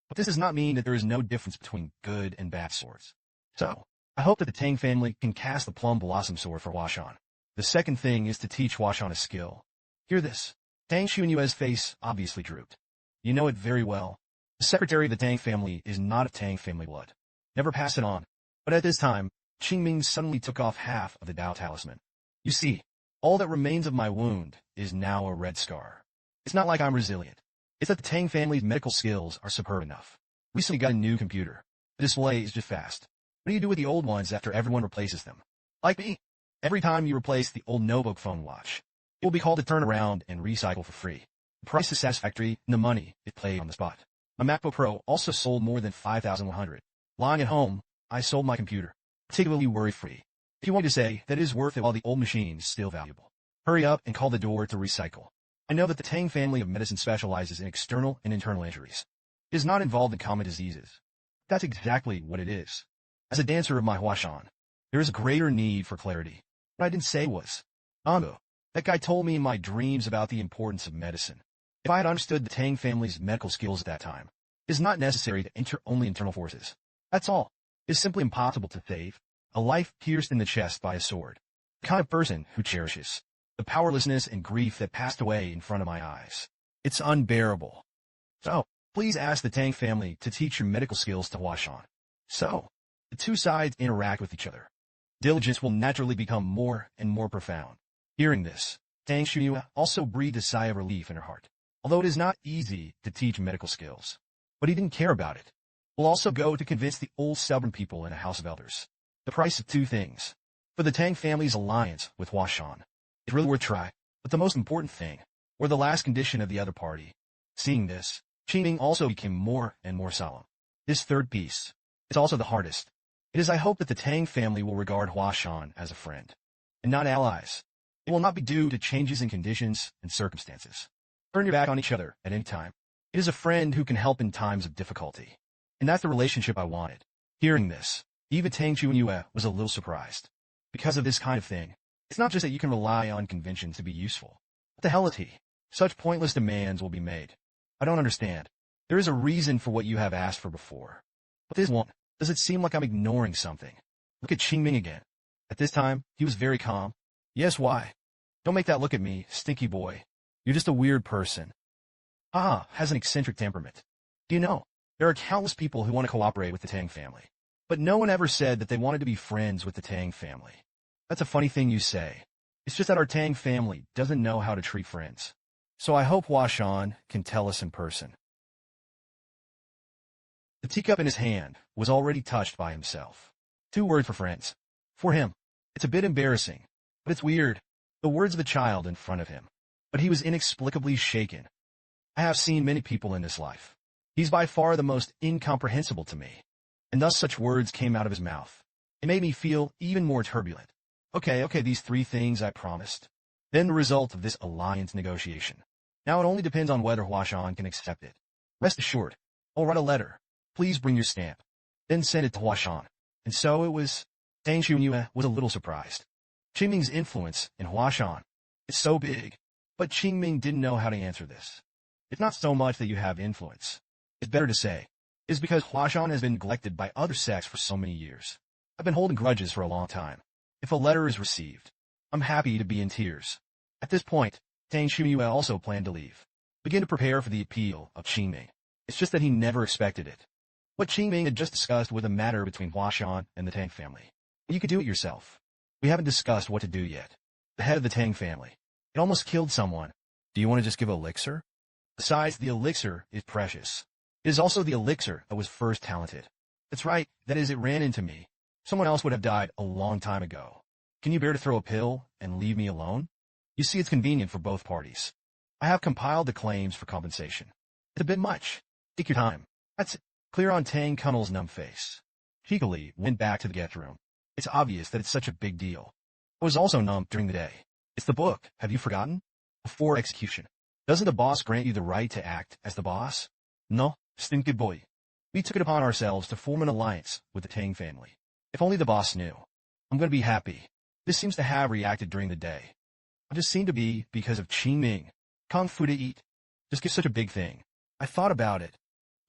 But this does not mean that there is no difference between good and bad swords. So, I hope that the Tang family can cast the Plum Blossom Sword for Huashan. The second thing is to teach Huashan a skill. Hear this. Tang Xuanyue's face obviously drooped. You know it very well. The secretary of the Tang family is not of Tang family blood. Never pass it on. But at this time, Qingming suddenly took off half of the Dao talisman. You see, all that remains of my wound is now a red scar. It's not like I'm resilient. It's that the Tang family's medical skills are superb enough. Recently got a new computer. The display is just fast. What do you do with the old ones after everyone replaces them? Like me. Every time you replace the old notebook phone watch, it will be called to turn around and recycle for free. The price is satisfactory and the money is paid on the spot. My MacBook Pro also sold more than 5,100. Lying at home, I sold my computer. Particularly worry-free. If you want to say that it is worth it while the old machine is still valuable, hurry up and call the door to recycle. I know that the Tang family of medicine specializes in external and internal injuries. It is not involved in common diseases. That's exactly what it is. As a dancer of my Huashan, there is a greater need for clarity. What I didn't say was, Ango, that guy told me in my dreams about the importance of medicine. If I had understood the Tang family's medical skills at that time, it is not necessary to enter only internal forces. That's all. It is simply impossible to save a life pierced in the chest by a sword. The kind of person who cherishes the powerlessness and grief that passed away in front of my eyes. It's unbearable. So, please ask the Tang family to teach your medical skills to Huashan. So, the 2 sides interact with each other. Diligence will naturally become more and more profound. Hearing this, Tang Shuiyue also breathed a sigh of relief in her heart. Although it is not easy to teach medical skills, but he didn't care about it. We'll also go to convince the old stubborn people in a house of elders. The price of 2 things. For the Tang family's alliance with Huashan. It's really worth a try, but the most important thing, or the last condition of the other party. Seeing this, Qingming also became more and more solemn. This third piece is also the hardest. It is I hope that the Tang family will regard Huashan as a friend, and not allies. It will not be due to changes in conditions and circumstances. Turn your back on each other at any time. It is a friend who can help in times of difficulty. And that's the relationship I wanted. Hearing this, even Tang Zhan was a little surprised. Because of this kind of thing, it's not just that you can rely on conventions to be useful. What the hell is he? Such pointless demands will be made. I don't understand. There is a reason for what you have asked for before. But this one, does it seem like I'm ignoring something? Look at Qingming again. At this time, he was very calm. Yes, why? Don't make that look at me, stinky boy. You're just a weird person. Has an eccentric temperament. Do you know, there are countless people who want to cooperate with the Tang family. But no one ever said that they wanted to be friends with the Tang family. That's a funny thing you say. It's just that our Tang family doesn't know how to treat friends. So I hope Huashan can tell us in person. The teacup in his hand was already touched by himself. 2 words for friends. For him, it's a bit embarrassing, but it's weird. The words of the child in front of him. But he was inexplicably shaken. I have seen many people in this life. He's by far the most incomprehensible to me. And thus such words came out of his mouth. It made me feel even more turbulent. Okay, these 3 things I promised. Then the result of this alliance negotiation. Now it only depends on whether Huashan can accept it. Rest assured, I'll write a letter. Please bring your stamp. Then send it to Huashan. And so it was. Tang Zhan was a little surprised. Qingming's influence in Huashan is so big. But Qingming didn't know how to answer this. It's not so much that you have influence. It's better to say. It's because Huashan has been neglected by other sects for so many years. I've been holding grudges for a long time. If a letter is received, I'm happy to be in tears. At this point, Tang Zhan also planned to leave. Begin to prepare for the appeal of Qingming. It's just that he never expected it. What Qingming had just discussed was a matter between Huashan and the Tang family. You could do it yourself. We haven't discussed what to do yet. The head of the Tang family. It almost killed someone. Do you want to just give elixir? Besides, the elixir is precious. It is also the elixir that was first talented. That's right, that is, it ran into me. Someone else would have died a long time ago. Can you bear to throw a pill and leave me alone? You see, it's convenient for both parties. I have compiled the claims for compensation. It's a bit much. Take your time. That's it. Clear on Tang Kunnel's numb face. Cheekily went back to the guest room. It's obvious that it's such a big deal. I was also numb during the day. It's the book, have you forgotten? Before execution. Doesn't the boss grant you the right to act as the boss? No, stinky boy. We took it upon ourselves to form an alliance with the Tang family. If only the boss knew. I'm going to be happy. This seems to have reacted during the day. I just seem to be because of Qingming. Kung Fu to eat. Just get such a big thing. I thought about it.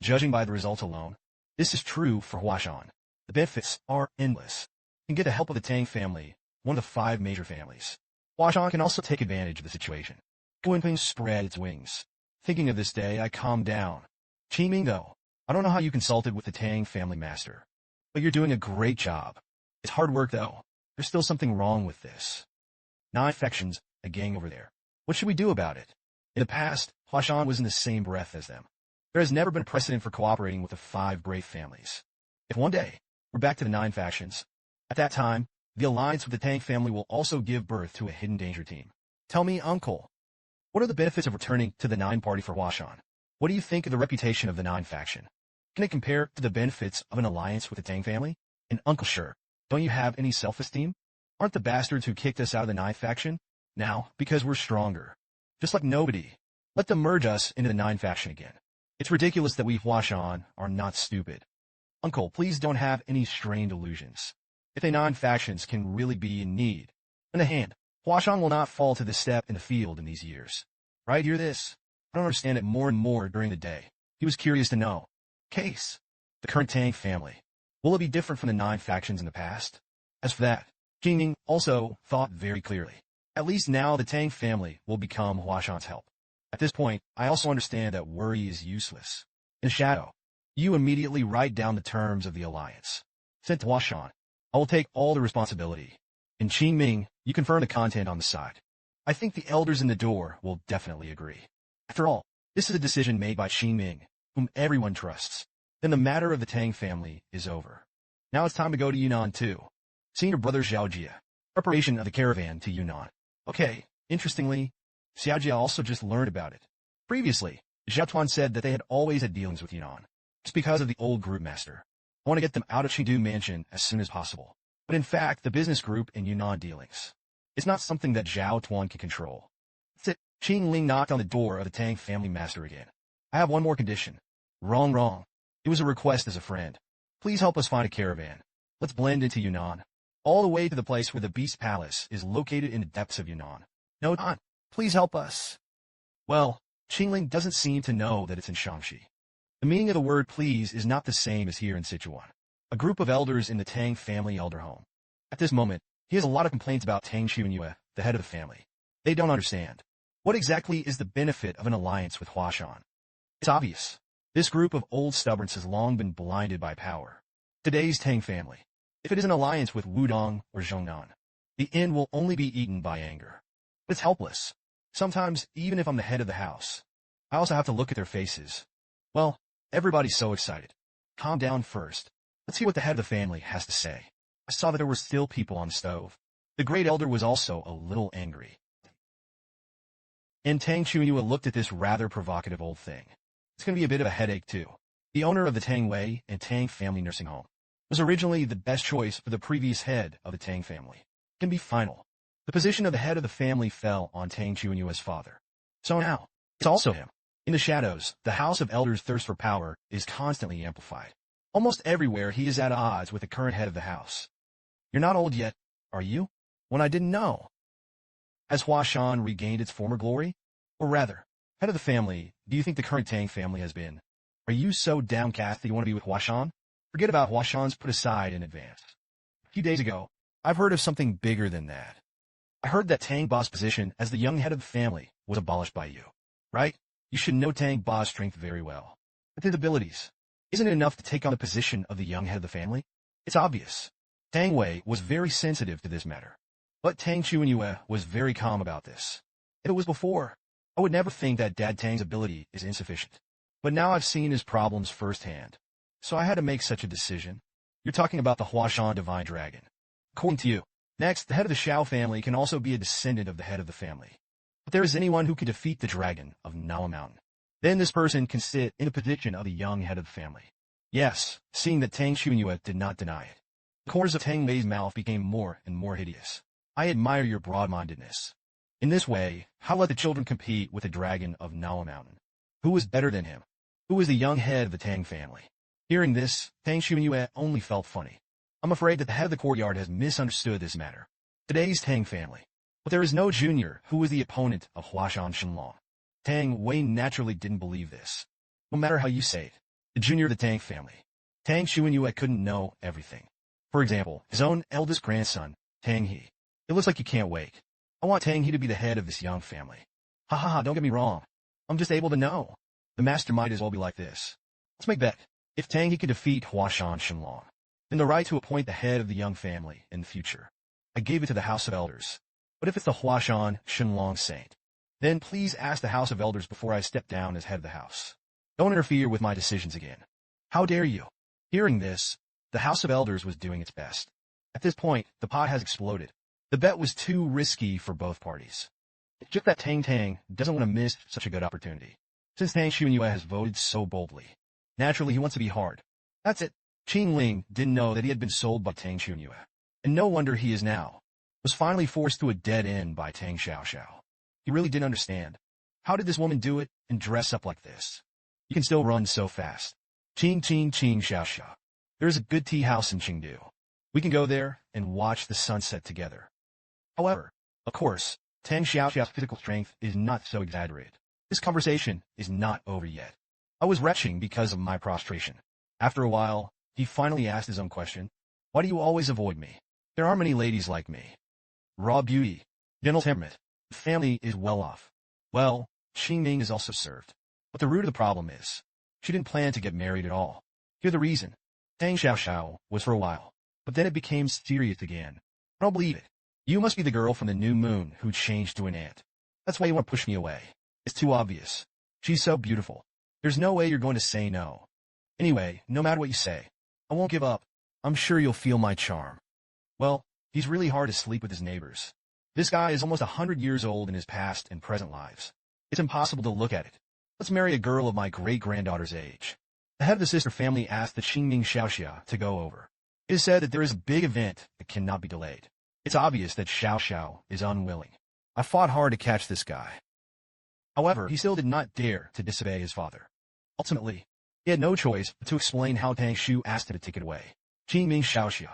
Judging by the results alone, this is true for Huashan. The benefits are endless. You can get the help of the Tang family, one of the 5 major families. Huashan can also take advantage of the situation. Guanping spread its wings. Thinking of this day, I calmed down. Qingming, though, I don't know how you consulted with the Tang family master. But you're doing a great job. It's hard work, though. There's still something wrong with this. 9 factions, a gang over there. What should we do about it? In the past, Huashan was in the same breath as them. There has never been a precedent for cooperating with the 5 great families. If one day, we're back to the 9 factions, at that time, the alliance with the Tang family will also give birth to a hidden danger team. Tell me, uncle, what are the benefits of returning to the 9 party for Huashan? What do you think of the reputation of the 9 faction? Can it compare to the benefits of an alliance with the Tang family? And uncle, sure, don't you have any self-esteem? Aren't the bastards who kicked us out of the 9 faction? Now, because we're stronger. Just like nobody. Let them merge us into the 9 faction again. It's ridiculous that we Huashan are not stupid. Uncle, please don't have any strained illusions. If the 9 factions can really be in need, lend a hand. Huashan will not fall to the step in the field in these years. Right, hear this? I don't understand it more and more during the day. He was curious to know. Case. The current Tang family. Will it be different from the 9 factions in the past? As for that, Qingming also thought very clearly. At least now the Tang family will become Huashan's help. At this point, I also understand that worry is useless. In shadow, you immediately write down the terms of the alliance. Sent to Huashan. I will take all the responsibility. In Qingming, you confirm the content on the side. I think the elders in the door will definitely agree. After all, this is a decision made by Qingming, whom everyone trusts. Then the matter of the Tang family is over. Now it's time to go to Yunnan too. Senior brother Xiaojia. Preparation of the caravan to Yunnan. Okay, interestingly, Xiaojia also just learned about it. Previously, Zhao said that they had always had dealings with Yunnan. Just because of the old group master. I want to get them out of Chengdu Mansion as soon as possible. But in fact, the business group and Yunnan dealings. It's not something that Zhao Tuan can control. That's it. Qing Ling knocked on the door of the Tang family master again. I have one more condition. Wrong. It was a request as a friend. Please help us find a caravan. Let's blend into Yunnan. All the way to the place where the Beast Palace is located in the depths of Yunnan. No, Tan, please help us. Well, Qingling doesn't seem to know that it's in Shaanxi. The meaning of the word please is not the same as here in Sichuan. A group of elders in the Tang family elder home. At this moment, he has a lot of complaints about Tang Xuanyue, the head of the family. They don't understand. What exactly is the benefit of an alliance with Huashan? It's obvious. This group of old stubborns has long been blinded by power. Today's Tang family. If it is an alliance with Wudong or Zhongnan, the end will only be eaten by anger. But it's helpless. Sometimes, even if I'm the head of the house, I also have to look at their faces. Well, everybody's so excited. Calm down first. Let's hear what the head of the family has to say. I saw that there were still people on the stove. The great elder was also a little angry. And Tang Xuanyue looked at this rather provocative old thing. It's going to be a bit of a headache, too. The owner of the Tang Wei and Tang family nursing home was originally the best choice for the previous head of the Tang family. It can be final. The position of the head of the family fell on Tang Xuanyue's father. So now, it's also him. In the shadows, the House of Elders' thirst for power is constantly amplified. Almost everywhere he is at odds with the current head of the house. You're not old yet, are you? When I didn't know. Has Huashan regained its former glory? Or rather, head of the family, do you think the current Tang family has been? Are you so downcast that you want to be with Huashan? Forget about Huashan's put aside in advance. A few days ago, I've heard of something bigger than that. I heard that Tang Ba's position as the young head of the family was abolished by you. Right? You should know Tang Ba's strength very well. With his abilities, isn't it enough to take on the position of the young head of the family? It's obvious. Tang Wei was very sensitive to this matter. But Tang Xuanyue was very calm about this. If it was before, I would never think that Dad Tang's ability is insufficient. But now I've seen his problems firsthand. So I had to make such a decision. You're talking about the Huashan Divine Dragon. According to you. Next, the head of the Xiao family can also be a descendant of the head of the family. But there is anyone who can defeat the dragon of Nawa Mountain. Then this person can sit in the position of the young head of the family. Yes, seeing that Tang Xuanyue did not deny it. The corners of Tang Wei's mouth became more and more hideous. I admire your broad-mindedness. In this way, how let the children compete with the dragon of Nawa Mountain? Who is better than him? Who is the young head of the Tang family? Hearing this, Tang Xuanyue only felt funny. I'm afraid that the head of the courtyard has misunderstood this matter. Today's Tang family. But there is no junior who is the opponent of Huashan Shenlong. Tang Wei naturally didn't believe this. No matter how you say it, the junior of the Tang family. Tang Xuanyue couldn't know everything. For example, his own eldest grandson, Tang He. It looks like you can't wait. I want Tang He to be the head of this young family. Ha ha ha, don't get me wrong. I'm just able to know. The master might as well be like this. Let's make bet. If Tang He can defeat Huashan Shenlong, then the right to appoint the head of the young family in the future. I gave it to the House of Elders. But if it's the Huashan Shenlong Saint, then please ask the House of Elders before I step down as head of the house. Don't interfere with my decisions again. How dare you? Hearing this, the House of Elders was doing its best. At this point, the pot has exploded. The bet was too risky for both parties. It's just that Tang doesn't want to miss such a good opportunity. Since Tang Xuanyue has voted so boldly, naturally he wants to be hard. That's it. Qing Ling didn't know that he had been sold by Tang Xuanyue. And no wonder he is now. Was finally forced to a dead end by Tang Xiaoxiao. He really didn't understand. How did this woman do it and dress up like this? You can still run so fast. Qing Xiaoxiao. There is a good tea house in Chengdu. We can go there and watch the sunset together. However, of course, Tang Xiaoxiao's physical strength is not so exaggerated. This conversation is not over yet. I was retching because of my prostration. After a while, he finally asked his own question. Why do you always avoid me? There aren't many ladies like me. Raw beauty, gentle temperament. The family is well off. Well, Xing Ming is also served. But the root of the problem is, she didn't plan to get married at all. Hear the reason. Tang Xiaoxiao was for a while, but then it became serious again. I don't believe it. You must be the girl from the new moon who changed to an ant. That's why you want to push me away. It's too obvious. She's so beautiful. There's no way you're going to say no. Anyway, no matter what you say, I won't give up. I'm sure you'll feel my charm. Well, he's really hard to sleep with his neighbors. This guy is almost 100 years old in his past and present lives. It's impossible to look at it. Let's marry a girl of my great-granddaughter's age. The head of the sister family asked the Qingming Xiaoxia to go over. It is said that there is a big event that cannot be delayed. It's obvious that Xiaoxiao is unwilling. I fought hard to catch this guy. However, he still did not dare to disobey his father. Ultimately, he had no choice but to explain how Tang Shu asked him to take it away. Qingming Xiaoxia.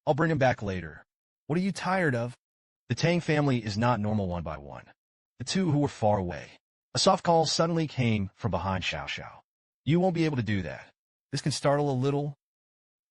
I'll bring him back later. What are you tired of? The Tang family is not normal one by one. The two who were far away. A soft call suddenly came from behind Xiaoxiao. You won't be able to do that. This can startle a little.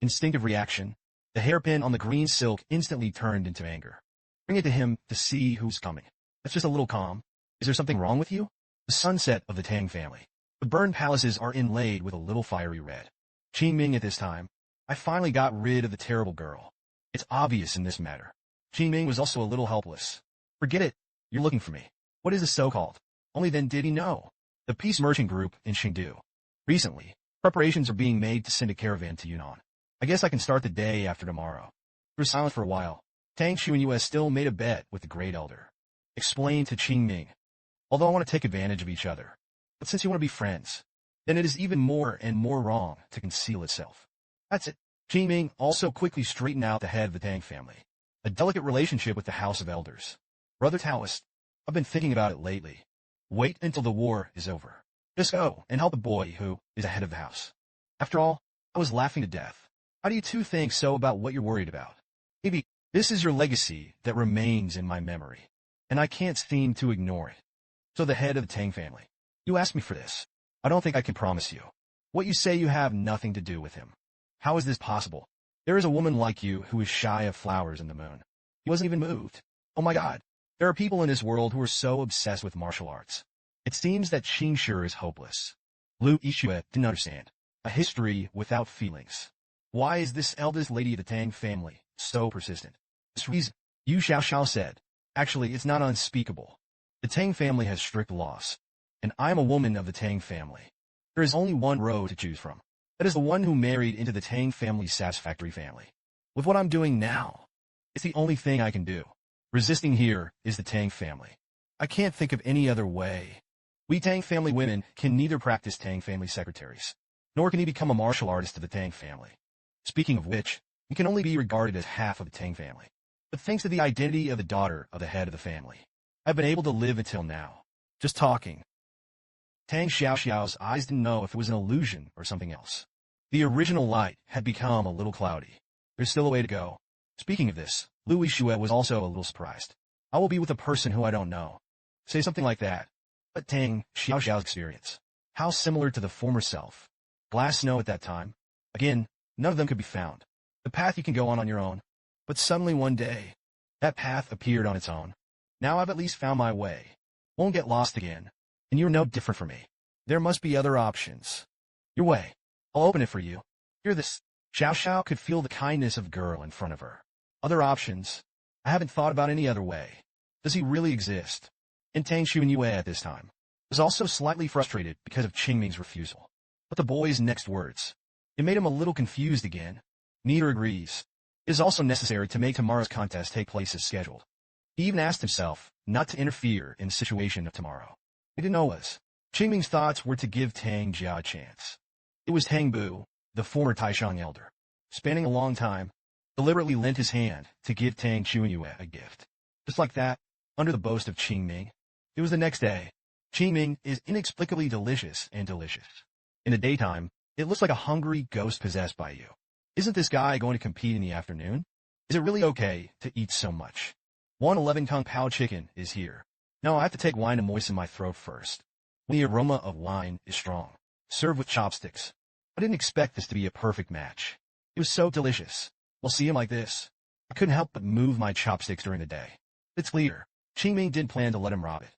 Instinctive reaction. The hairpin on the green silk instantly turned into anger. Bring it to him to see who's coming. That's just a little calm. Is there something wrong with you? The sunset of the Tang family. The burned palaces are inlaid with a little fiery red. Qingming at this time. I finally got rid of the terrible girl. It's obvious in this matter. Qingming was also a little helpless. Forget it. You're looking for me. What is this so-called? Only then did he know. The peace merchant group in Chengdu. Recently, preparations are being made to send a caravan to Yunnan. I guess I can start the day after tomorrow. We were silent for a while. Tang Shu and Yue still made a bet with the Great Elder. Explained to Qingming. Although I want to take advantage of each other. But since you want to be friends, then it is even more and more wrong to conceal itself. That's it. Qingming also quickly straightened out the head of the Tang family. A delicate relationship with the House of Elders. Brother Taoist, I've been thinking about it lately. Wait until the war is over. Just go and help the boy who is ahead of the house. After all, I was laughing to death. How do you two think so about what you're worried about? Maybe this is your legacy that remains in my memory, and I can't seem to ignore it. So the head of the Tang family. You asked me for this. I don't think I can promise you. What you say you have nothing to do with him. How is this possible? There is a woman like you who is shy of flowers in the moon. He wasn't even moved. Oh my God. There are people in this world who are so obsessed with martial arts. It seems that Qingshi is hopeless. Lu Yixue didn't understand. A history without feelings. Why is this eldest lady of the Tang family so persistent? This reason, Yu Xiaoxiao said. Actually, it's not unspeakable. The Tang family has strict laws. And I am a woman of the Tang family. There is only one road to choose from. That is the one who married into the Tang family's satisfactory family. With what I'm doing now, it's the only thing I can do. Resisting here is the Tang family. I can't think of any other way. We Tang family women can neither practice Tang family secretaries, nor can he become a martial artist of the Tang family. Speaking of which, he can only be regarded as half of the Tang family. But thanks to the identity of the daughter of the head of the family, I've been able to live until now. Just talking. Tang Xiaoxiao's eyes didn't know if it was an illusion or something else. The original light had become a little cloudy. There's still a way to go. Speaking of this, Lu Yixue was also a little surprised. I will be with a person who I don't know. Say something like that. But Tang Xiaoxiao's experience. How similar to the former self. Glass snow at that time. Again, none of them could be found. The path you can go on your own. But suddenly one day, that path appeared on its own. Now I've at least found my way. Won't get lost again. And you're no different from me. There must be other options. Your way. I'll open it for you. Hear this. Xiaoxiao could feel the kindness of the girl in front of her. Other options. I haven't thought about any other way. Does he really exist? And Tang Shu and Yue at this time was also slightly frustrated because of Qingming's refusal. But the boy's next words. It made him a little confused again. Neither agrees. It is also necessary to make tomorrow's contest take place as scheduled. He even asked himself not to interfere in the situation of tomorrow. He didn't know was. Qingming's thoughts were to give Tang Jia a chance. It was Tang Bu, the former Taishang elder, spanning a long time, deliberately lent his hand to give Tang Chuanyue a gift. Just like that, under the boast of Qingming. It was the next day. Qingming is inexplicably delicious and delicious. In the daytime, it looks like a hungry ghost possessed by you. Isn't this guy going to compete in the afternoon? Is it really okay to eat so much? 111 Kung Pao chicken is here. No, I have to take wine to moisten my throat first. The aroma of wine is strong. Served with chopsticks. I didn't expect this to be a perfect match. It was so delicious. We'll see him like this. I couldn't help but move my chopsticks during the day. It's clear. Qingming didn't plan to let him rob it.